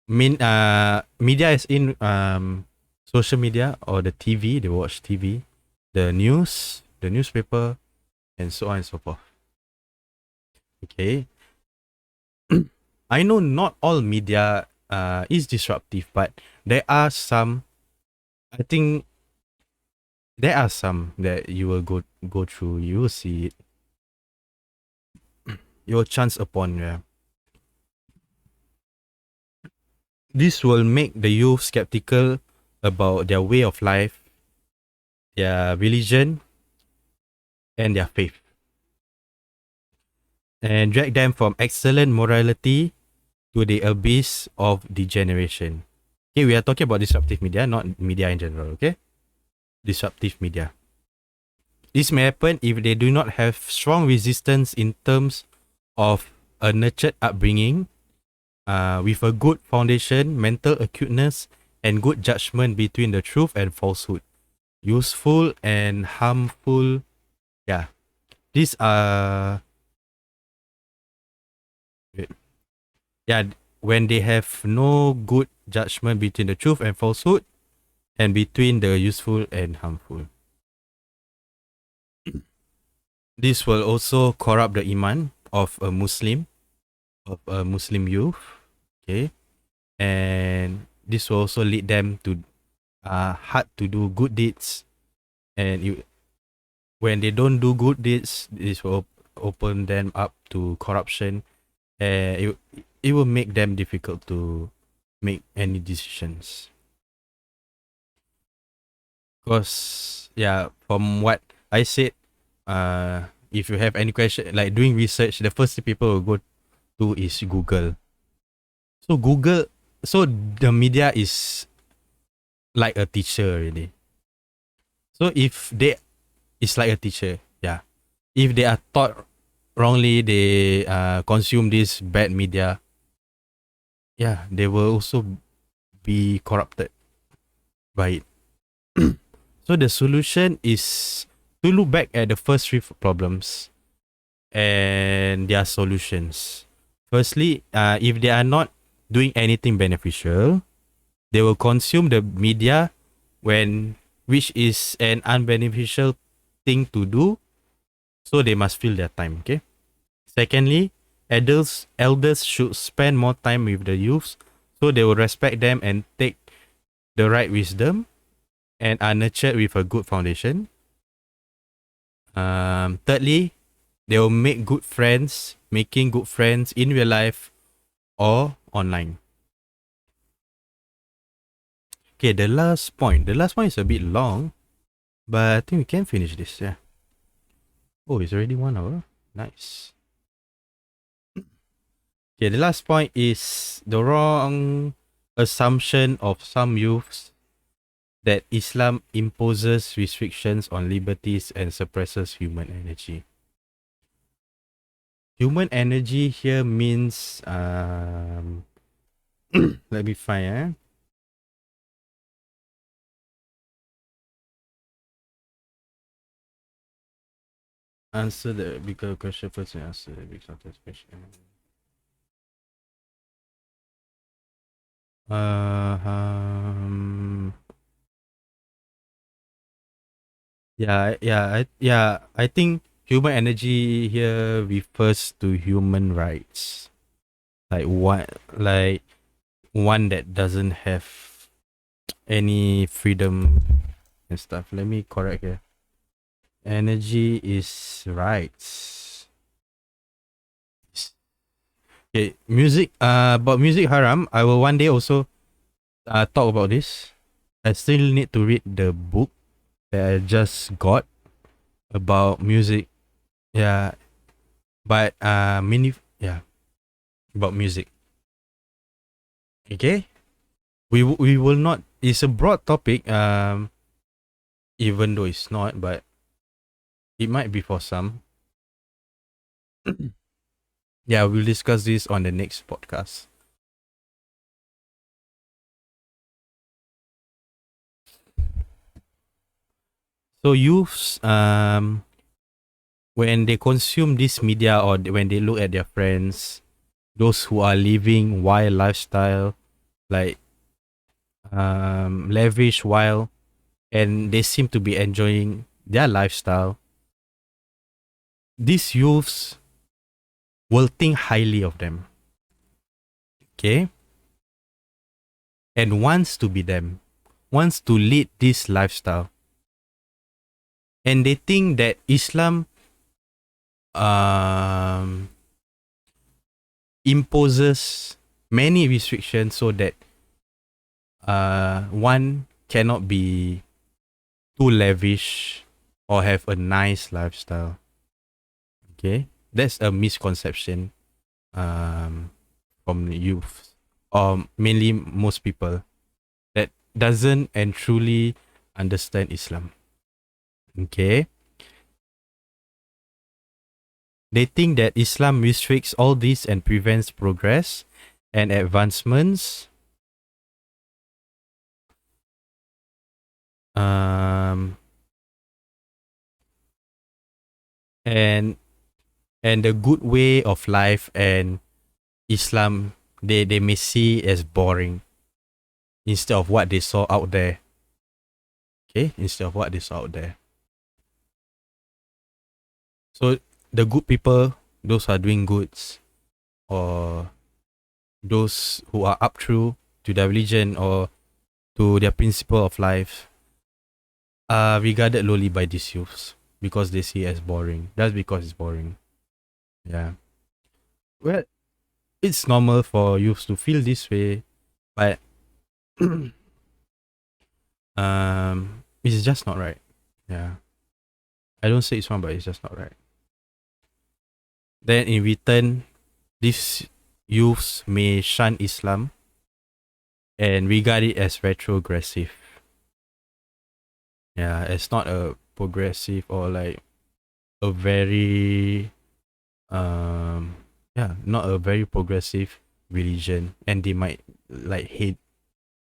Media is in social media or the TV. They watch TV, the news, the newspaper, and so on and so forth. Okay, I know not all media is disruptive, but there are some. I think there are some that you will go through. You will see it. You will chance upon. Yeah. This will make the youth skeptical about their way of life, their religion, and their faith, and drag them from excellent morality to the abyss of degeneration. Okay, we are talking about disruptive media, not media in general, okay? Disruptive media. This may happen if they do not have strong resistance in terms of a nurtured upbringing, with a good foundation, mental acuteness, and good judgment between the truth and falsehood. Useful and harmful. Yeah. These are. Yeah, when they have no good judgment between the truth and falsehood and between the useful and harmful. This will also corrupt the iman of a Muslim youth. Okay. And this will also lead them to hard to do good deeds. And when they don't do good deeds, this will open them up to corruption. And it will make them difficult to make any decisions. Because yeah, from what I said, if you have any question like doing research, the first thing people will go to is Google. So so the media is like a teacher already. So if they it's like a teacher, yeah. If they are taught wrongly, they consume this bad media, yeah, they will also be corrupted by it. So the solution is to look back at the first three problems and their solutions. Firstly, if they are not doing anything beneficial, they will consume the media which is an unbeneficial thing to do, so they must fill their time. Okay. Secondly, elders should spend more time with the youths, so they will respect them and take the right wisdom and are nurtured with a good foundation. Thirdly, they will make good friends, making good friends in real life or online. Okay, the last point. The last point is a bit long, but I think we can finish this. Yeah. Oh, it's already 1 hour. Nice. Okay, the last point is the wrong assumption of some youths that Islam imposes restrictions on liberties and suppresses human energy. Human energy here means let me find. Answer the bigger question first and answer the big question. Um, I think human energy here refers to human rights. Like one that doesn't have any freedom and stuff. Let me correct here. Energy is rights. Okay, music. About music haram. I will one day also talk about this. I still need to read the book that I just got about music. Yeah, but about music. Okay, we will not. It's a broad topic. Even though it's not, but it might be for some. Yeah, we'll discuss this on the next podcast. So youths, when they consume this media or when they look at their friends, those who are living wild lifestyle, like lavish wild, and they seem to be enjoying their lifestyle, these youths will think highly of them, okay, and wants to be them, wants to lead this lifestyle, and they think that Islam um imposes many restrictions so that one cannot be too lavish or have a nice lifestyle. Okay, that's a misconception from the youth, or mainly most people that doesn't and truly understand Islam. Okay, they think that Islam restricts all this and prevents progress and advancements. Um, and the good way of life and Islam, they may see as boring instead of what they saw out there. Okay, instead of what they saw out there. So the good people, those who are doing goods, or those who are up true to their religion or to their principle of life, are regarded lowly by these youths because they see it as boring. That's because it's boring. Yeah. Well, it's normal for youths to feel this way, but it's just not right. Yeah. I don't say it's wrong, but it's just not right. Then in return, these youths may shun Islam and regard it as retrogressive. Yeah, it's not a progressive or like a very not a very progressive religion, and they might like hate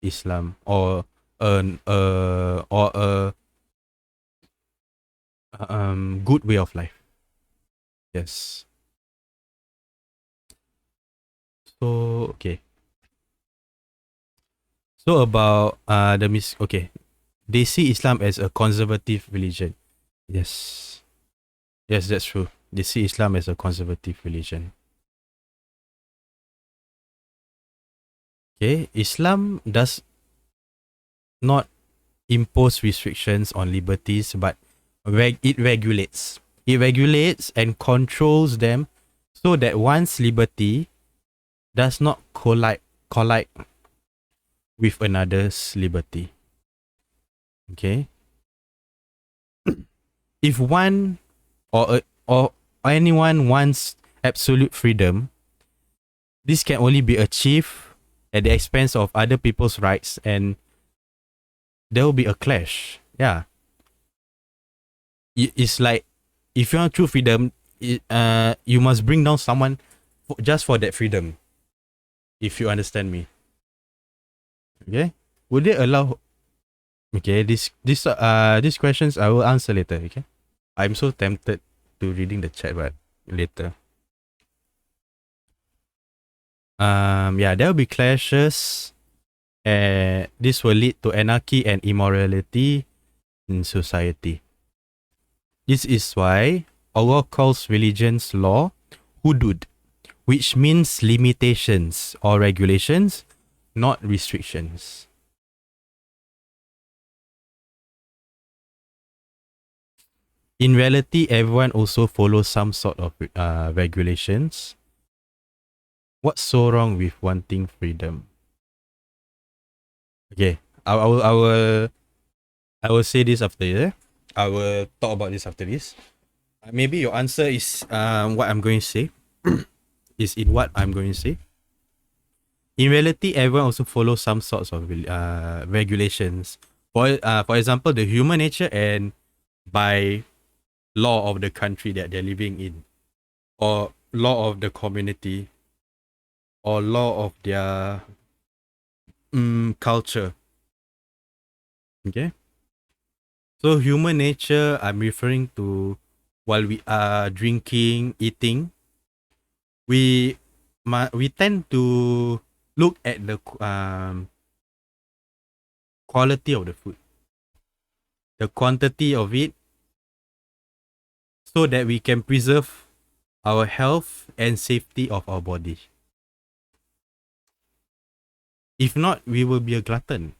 Islam or a good way of life. Yes. So okay. So about they see Islam as a conservative religion. Yes. Yes, that's true. They see Islam as a conservative religion. Okay, Islam does not impose restrictions on liberties, but it regulates. It regulates and controls them so that one's liberty does not collide with another's liberty. Okay, if one or anyone wants absolute freedom, this can only be achieved at the expense of other people's rights, and there will be a clash. Yeah, it's like if you want true freedom, you must bring down someone just for that freedom. If you understand me, okay? Would they allow? Okay, these questions I will answer later. Okay, I'm so tempted to reading the chat, but later. Yeah, there will be clashes and this will lead to anarchy and immorality in society. This is why Allah calls religions law hudud, which means limitations or regulations, not restrictions. In reality, everyone also follows some sort of regulations. What's so wrong with wanting freedom? Okay, I will say this after this. I will talk about this after this. Maybe your answer is what I'm going to say. Is in what I'm going to say. In reality, everyone also follows some sorts of regulations. For example, the human nature and by law of the country that they're living in, or law of the community, or law of their culture. Okay. So human nature, I'm referring to while we are drinking, eating, we tend to look at the quality of the food, the quantity of it, so that we can preserve our health and safety of our body. If not, we will be a glutton.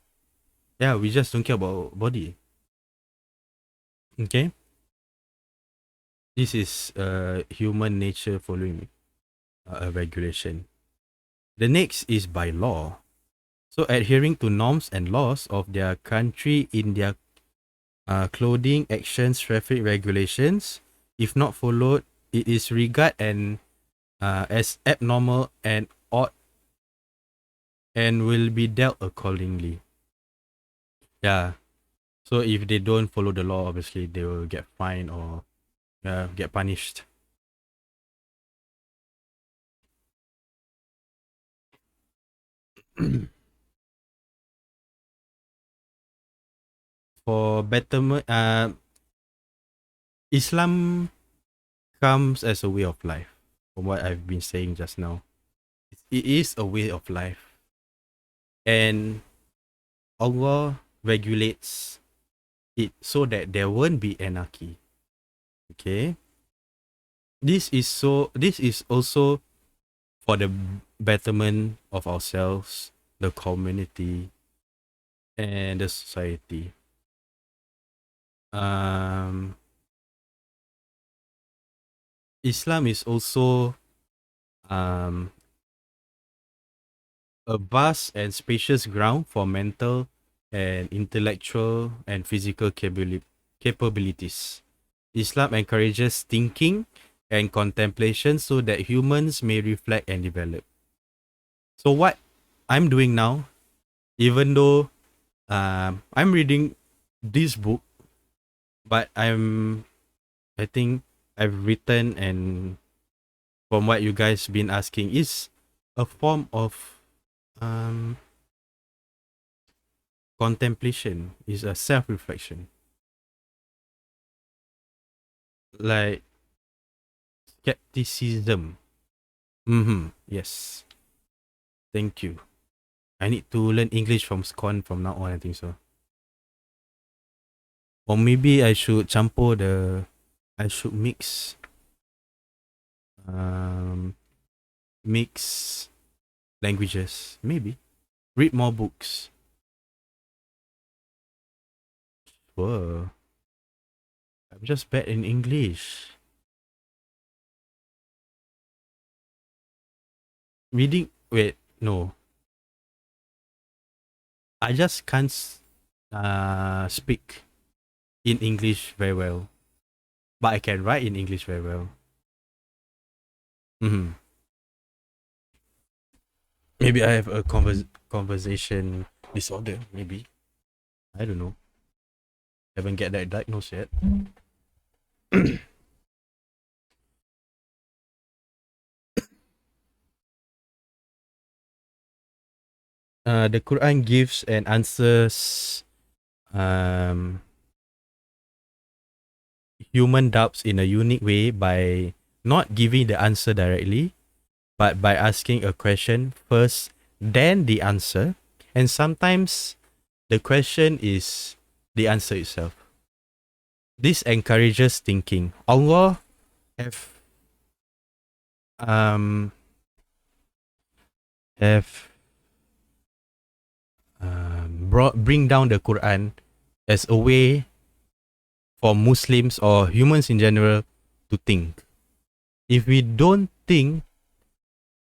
Yeah, we just don't care about body. Okay. This is human nature following a regulation. The next is by law. So adhering to norms and laws of their country in their clothing, actions, traffic regulations. If not followed, it is regarded as abnormal and odd and will be dealt accordingly. Yeah. So if they don't follow the law, obviously they will get fined or get punished. For betterment, Islam comes as a way of life. From what I've been saying just now, it is a way of life, and Allah regulates it so that there won't be anarchy. Okay, this is also for the betterment of ourselves, the community, and the society. Islam is also a vast and spacious ground for mental and intellectual and physical capabilities. Islam encourages thinking and contemplation so that humans may reflect and develop. So what I'm doing now, even though I'm reading this book, but I think I've written, and from what you guys been asking, is a form of contemplation, is a self-reflection, like skepticism. Yes, thank you. I need to learn English from Scon from now on, I think so. Or maybe I should I should mix languages, maybe. Read more books. Sure. I'm just bad in English. Reading, wait, no. I just can't speak in English very well. But I can write in English very well. Maybe I have a conversation disorder, maybe. I don't know. Haven't get that diagnosed yet. The Quran gives and answers human doubts in a unique way by not giving the answer directly, but by asking a question first, then the answer, And sometimes the question is the answer itself. This encourages thinking. Allah have um have bring down the Quran as a way for Muslims or humans in general to think. If we don't think,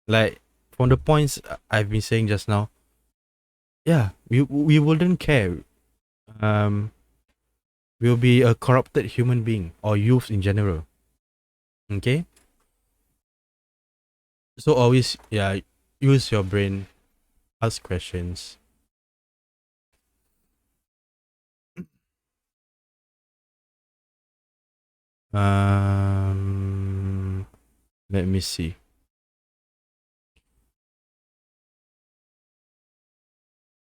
like from the points I've been saying just now, yeah, we wouldn't care. We'll be a corrupted human being or youth in general. Okay? So always, yeah, use your brain, ask questions. Let me see.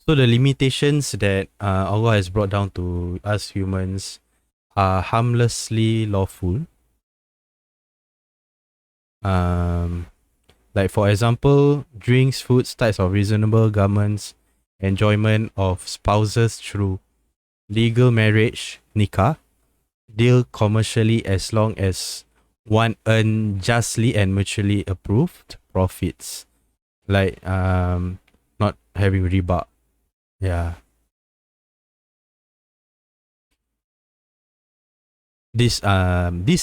So the limitations that Allah has brought down to us humans are harmlessly lawful. Like for example, drinks, foods, types of reasonable garments, enjoyment of spouses through legal marriage, nikah, deal commercially as long as one earn justly and mutually approved profits. Like not having riba. Yeah. This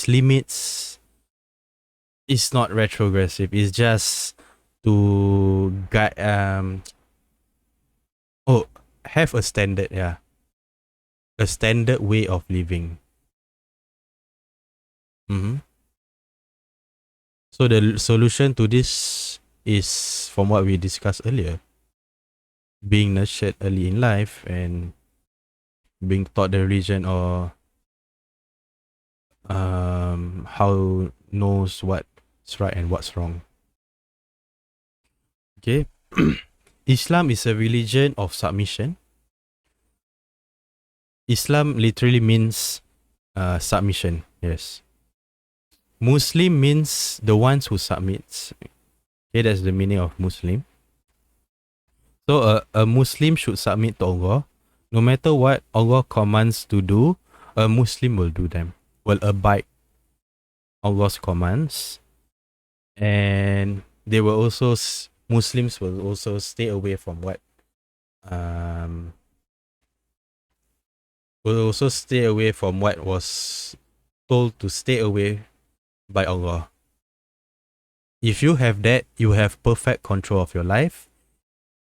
limits is not retrogressive. It's just to guide have a standard, yeah. A standard way of living. Mm-hmm. So the solution to this is from what we discussed earlier. Being nurtured early in life and being taught the religion or how knows what's right and what's wrong. Okay. Islam is a religion of submission. Islam literally means submission. Yes. Muslim means the ones who submits. Okay, that's the meaning of Muslim. So a Muslim should submit to Allah. No matter what Allah commands to do, a Muslim will do them. Will abide Allah's commands. And they will also Muslims will also stay away from what will also stay away from what was told to stay away by Allah. If you have that, you have perfect control of your life,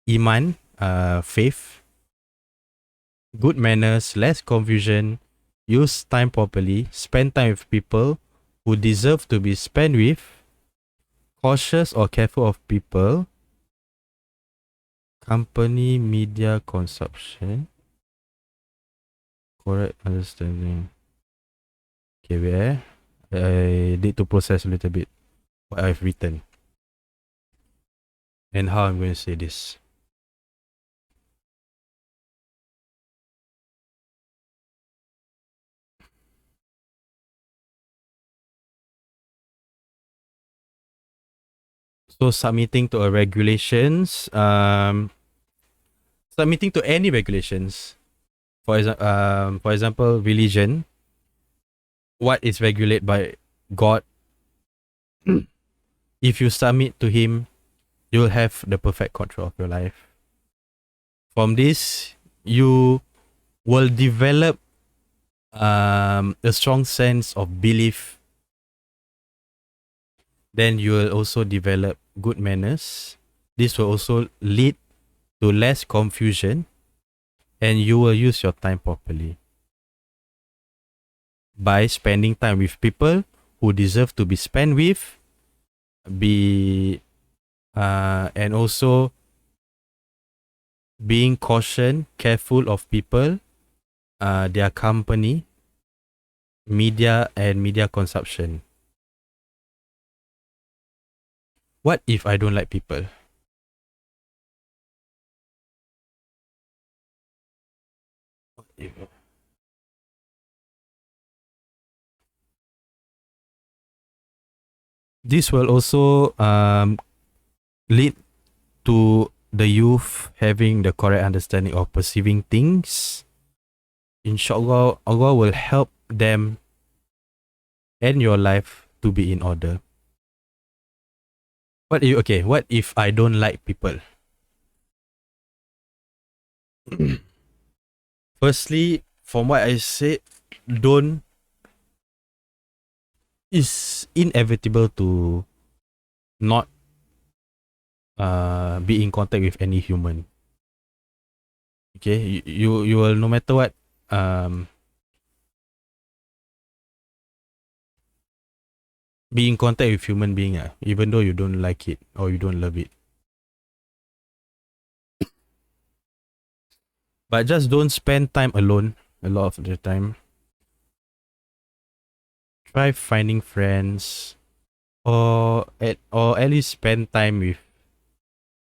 iman, faith, good manners, less confusion, use time properly, spend time with people who deserve to be spent with, cautious or careful of people, company, media consumption, correct understanding. Okay, wait. I need to process a little bit what I've written and how I'm going to say this. So submitting to a regulations, submitting to any regulations. For example, religion. What is regulated by God? If you submit to Him, you will have the perfect control of your life. From this, you will develop a strong sense of belief. Then you will also develop good manners. This will also lead to less confusion, and you will use your time properly by spending time with people who deserve to be spent with, and also being careful of people, their company, media and media consumption. What if I don't like people? This will also lead to the youth having the correct understanding of perceiving things, inshallah, Allah will help them and your life to be in order. What if I don't like people? Firstly, from what I said, don't it's inevitable to not be in contact with any human. Okay, you will, no matter what, be in contact with human being, even though you don't like it or you don't love it. But just don't spend time alone a lot of the time. Try finding friends, or at least spend time with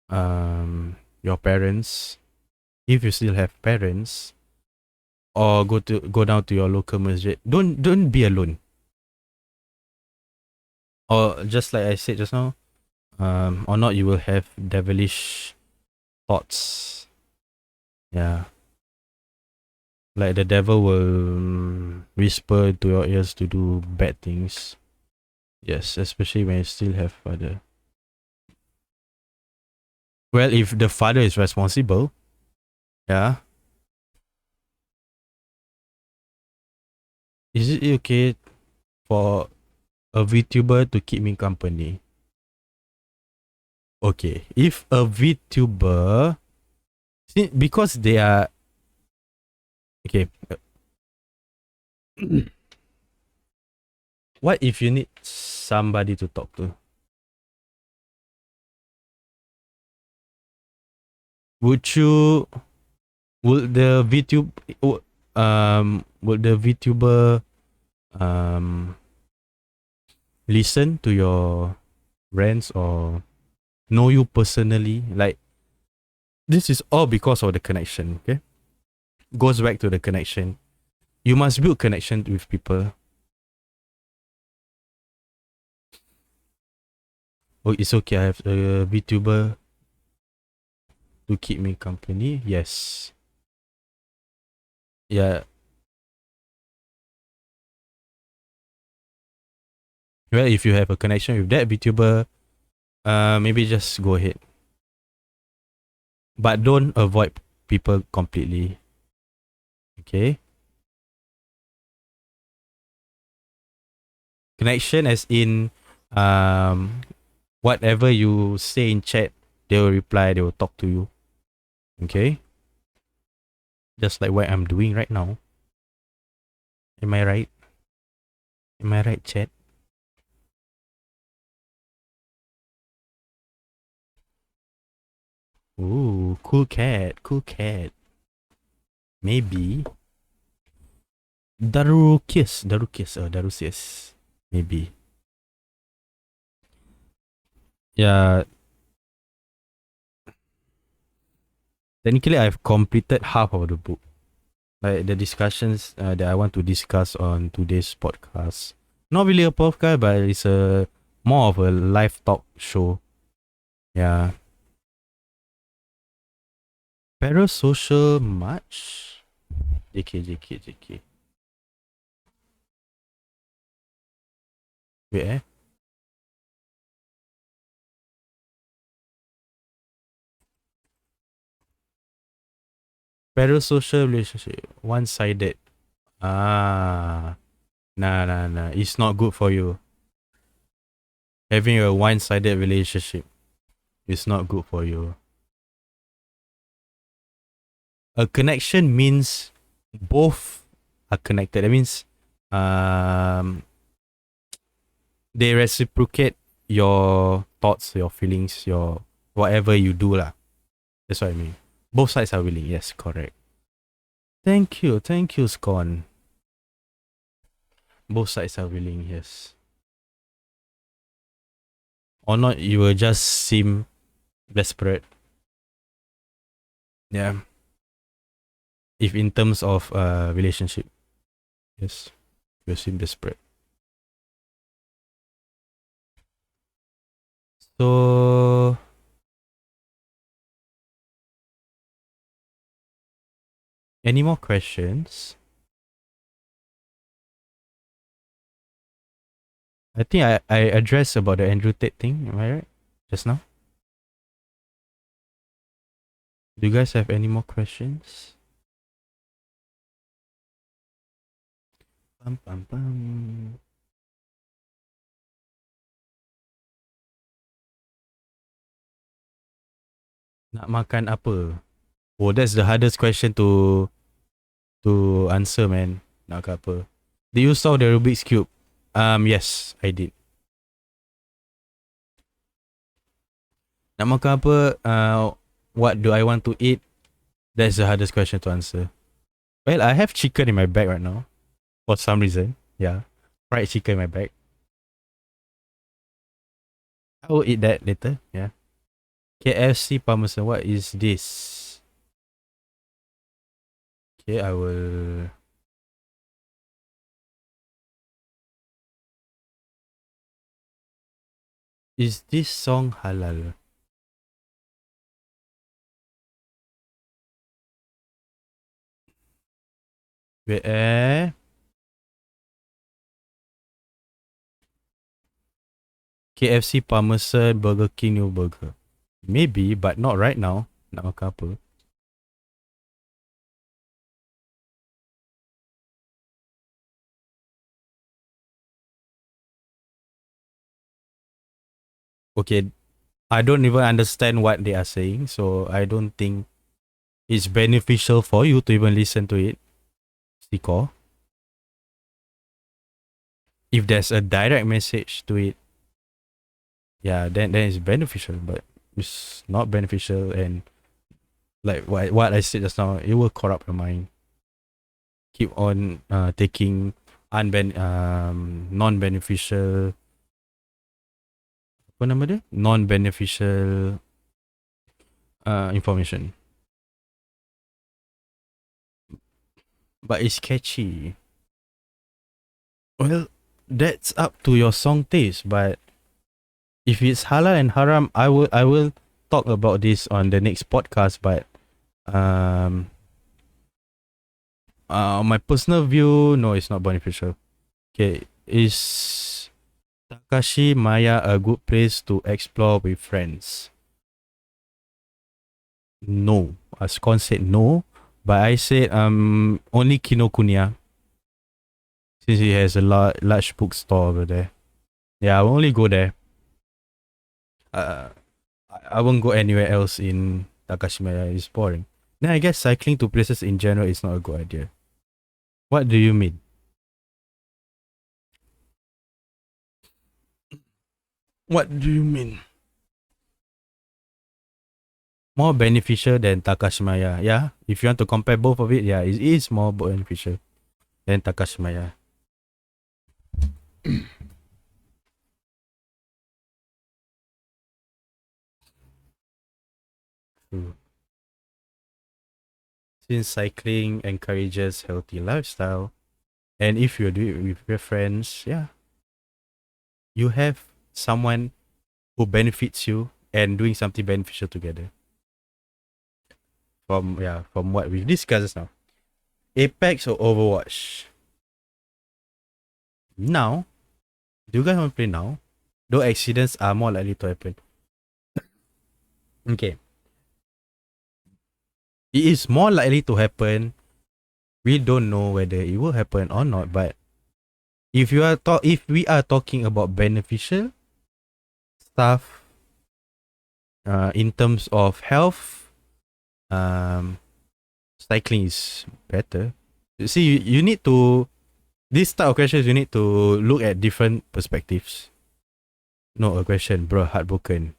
your parents if you still have parents, or go down to your local masjid. Don't be alone. Or just like I said just now, or not, you will have devilish thoughts. Yeah. Like the devil will whisper to your ears to do bad things. Yes, especially when you still have father. Well, if the father is responsible, yeah. Is it okay for a VTuber to keep me company? Okay, if a VTuber, because they are okay. What if you need somebody to talk to? Would the VTuber listen to your rants or know you personally? Like, this is all because of the connection. Okay, goes back to the connection. You must build connection with people. Oh, it's okay. I have a VTuber to keep me company. Yes. Yeah. Well, if you have a connection with that VTuber, maybe just go ahead. But don't avoid people completely. Okay. Connection as in whatever you say in chat, they will reply, they will talk to you. Okay? Just like what I'm doing right now. Am I right? Am I right, chat? Ooh, cool cat, cool cat. Maybe. Darukias. Maybe. Yeah. Technically, I've completed half of the book. Like the discussions that I want to discuss on today's podcast. Not really a podcast, but it's a more of a live talk show. Yeah. Parasocial much? JK. Wait, Parasocial relationship. One-sided. Ah. Nah. It's not good for you. Having a one-sided relationship is not good for you. A connection means both are connected. That means they reciprocate your thoughts, your feelings, your whatever you do lah. That's what I mean. Both sides are willing. Yes, correct. Thank you, Scon. Both sides are willing. Yes. Or not, you will just seem desperate. Yeah. If in terms of relationship, yes, you seem desperate. So Any more questions? I think I addressed about the Andrew Tate thing. Am I right? Just now. Do you guys have any more questions? Pam pam pam. Nak makan apa? Oh, that's the hardest question to answer, man. Nak makan apa? Did you solve the Rubik's Cube? Yes, I did. Nak makan apa? What do I want to eat? That's the hardest question to answer. Well, I have chicken in my bag right now. For some reason. Yeah. Fried chicken in my bag. I will eat that later. Yeah. KFC Parmesan. What is this? Okay, I will. Is this song halal? Wait, KFC Parmesan Burger King new burger. Maybe, but not right now. Nak makan apa? Okay, I don't even understand what they are saying, so I don't think it's beneficial for you to even listen to it. Siko. If there's a direct message to it, yeah, then it's beneficial, but it's not beneficial, and like what I said just now, it will corrupt your mind. Keep on taking non-beneficial, apa nama dia? Non-beneficial information. But it's catchy. Well, that's up to your song taste, but if it's halal and haram, I will talk about this on the next podcast, but my personal view, no, it's not beneficial. Okay, is Takashi Maya a good place to explore with friends? No. Ascon said no, but I said only Kinokuniya, since he has a large bookstore over there. Yeah, I will only go there. I won't go anywhere else in Takashimaya. It's boring. Then I guess cycling to places in general is not a good idea. What do you mean? What do you mean? More beneficial than Takashimaya. Yeah, if you want to compare both of it, yeah, it is more beneficial than Takashimaya. True. Since cycling encourages healthy lifestyle, and if you do it with your friends, yeah, you have someone who benefits you and doing something beneficial together. From what we've discussed now. Apex or Overwatch? Now, do you guys want to play now? Though accidents are more likely to happen. Okay. It is more likely to happen. We don't know whether it will happen or not, but if we are talking about beneficial stuff, in terms of health, cycling is better. You see, you need to, this type of questions, you need to look at different perspectives. No, a question, bro, heartbroken.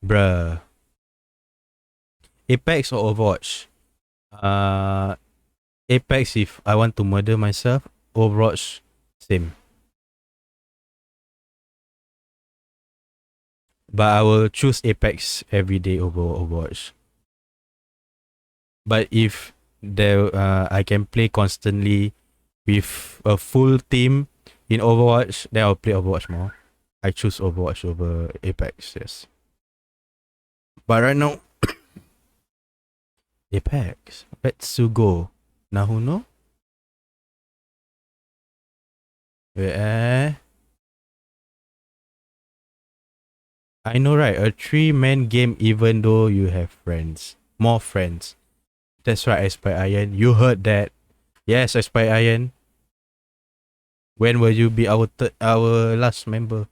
Bruh. Apex or Overwatch? Apex if I want to murder myself. Overwatch, same. But I will choose Apex every day over Overwatch. But if I can play constantly with a full team in Overwatch, then I'll play Overwatch more. I choose Overwatch over Apex, yes. But right now, Apex. Petsugo. Nahuno? Wait, I know, right? A 3-man game even though you have friends. More friends. That's right, Spy Iron. You heard that. Yes, Spy Iron. When will you be our last member?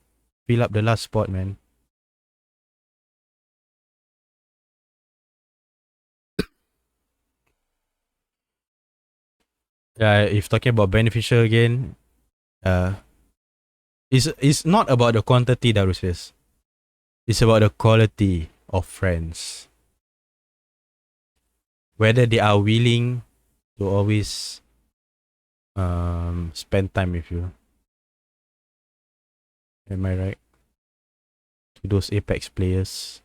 Fill up the last spot, man. Yeah, if talking about beneficial again, it's not about the quantity, Darusis. It's about the quality of friends. Whether they are willing to always spend time with you. Am I right? To those Apex players.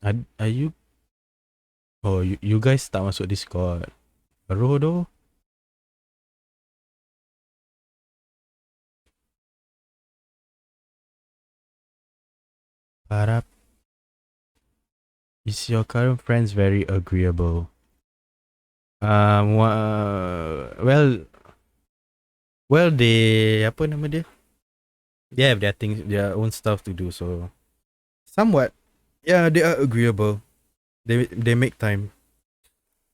Are you? Oh, you guys tak masuk Discord. Rodo? Harap. Is your current friends very agreeable? Well, they apa nama dia? They have their things, their own stuff to do. So somewhat, yeah, they are agreeable. They make time.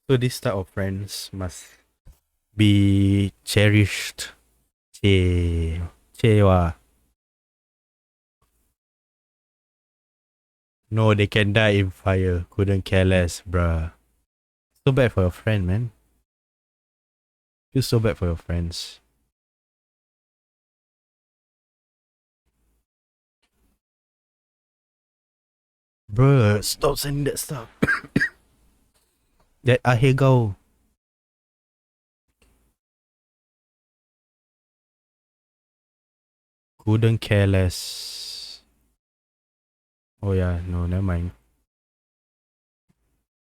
So this type of friends must be cherished. Chewa. No, they can die in fire. Couldn't care less, bruh. So bad for your friend, man. Feel so bad for your friends. Bruh, stop sending that stuff. That ahegao. Couldn't care less. Oh yeah, no, never mind.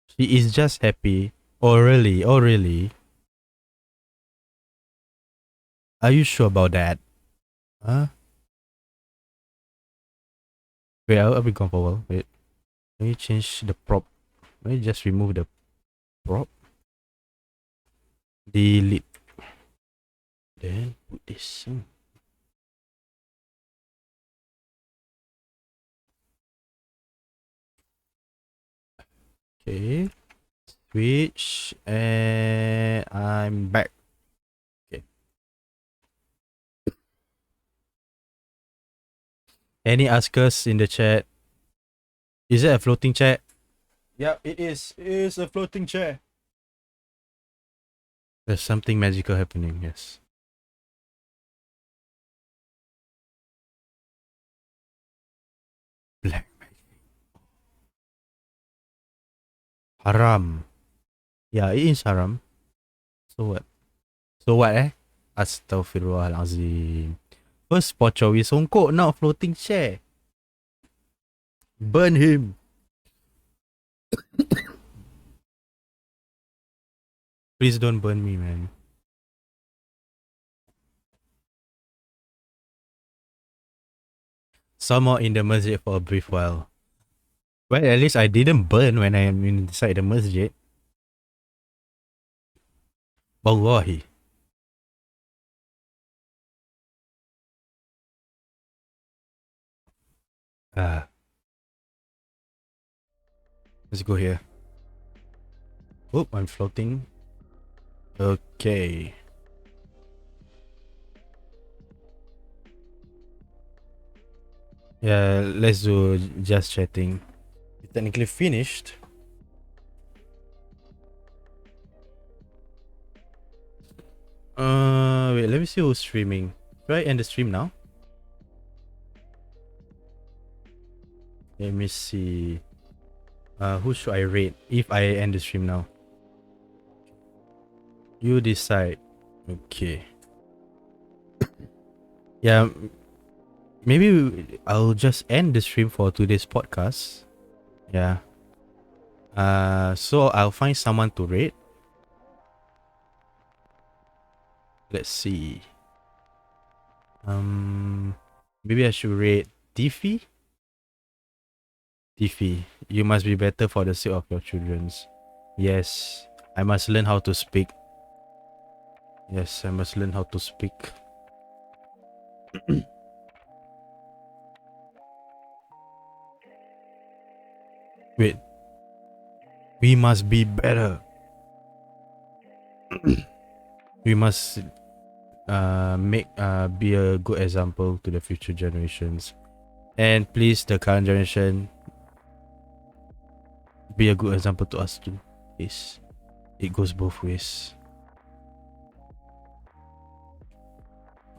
She is just happy. Oh really? Oh really? Are you sure about that? Huh? Wait, I'll be gone for a while. Wait. Let me change the prop. Let me just remove the prop. Delete. Then put this. Okay. Switch. And I'm back. Okay. Any askers in the chat? Is it a floating chair? Yep, it is. It is a floating chair. There's something magical happening, yes. Black magic. Haram. Yeah, it is haram. So what? So what Astaghfirullahalazim. First Pochowi Songkok, now floating chair. Burn him. Please don't burn me, man. Some more in the masjid for a brief while. Well, at least I didn't burn when I am inside the masjid. Wallahi. Let's go here. Oh, I'm floating. Okay. Yeah, let's do just chatting. We technically finished. Wait, let me see who's streaming. Should I end the stream now? Let me see. Who should I rate if I end the stream now? You decide. Okay. Yeah, maybe I'll just end the stream for today's podcast. Yeah. So I'll find someone to rate. Let's see. Maybe I should rate Diffie. Tiffy, you must be better for the sake of your children's. Yes, I must learn how to speak. Yes, I must learn how to speak. Wait, we must be better. We must be a good example to the future generations. And please, the current generation, be a good example to us too. Yes, it goes both ways.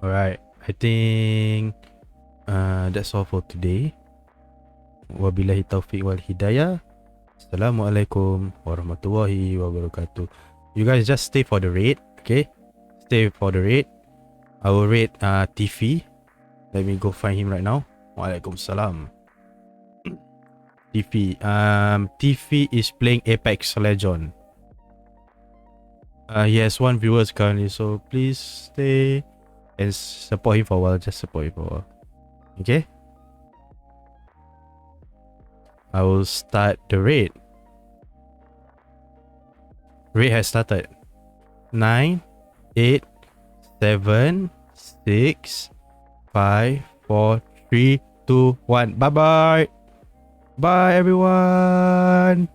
Alright, I think that's all for today. Wabillahi taufiq wal hidayah. Assalamualaikum warahmatullahi wabarakatuh. You guys just stay for the raid, okay? Stay for the raid. I will raid Tiffy. Let me go find him right now. Waalaikumsalam. Tiffy. Tiffy is playing Apex Legend. He has 1 viewers currently, so please stay and support him for a while. Just support him for a while. Okay? I will start the raid. Raid has started. 9, 8, 7, 6, 5, 4, 3, 2, 1. Bye bye. Bye everyone.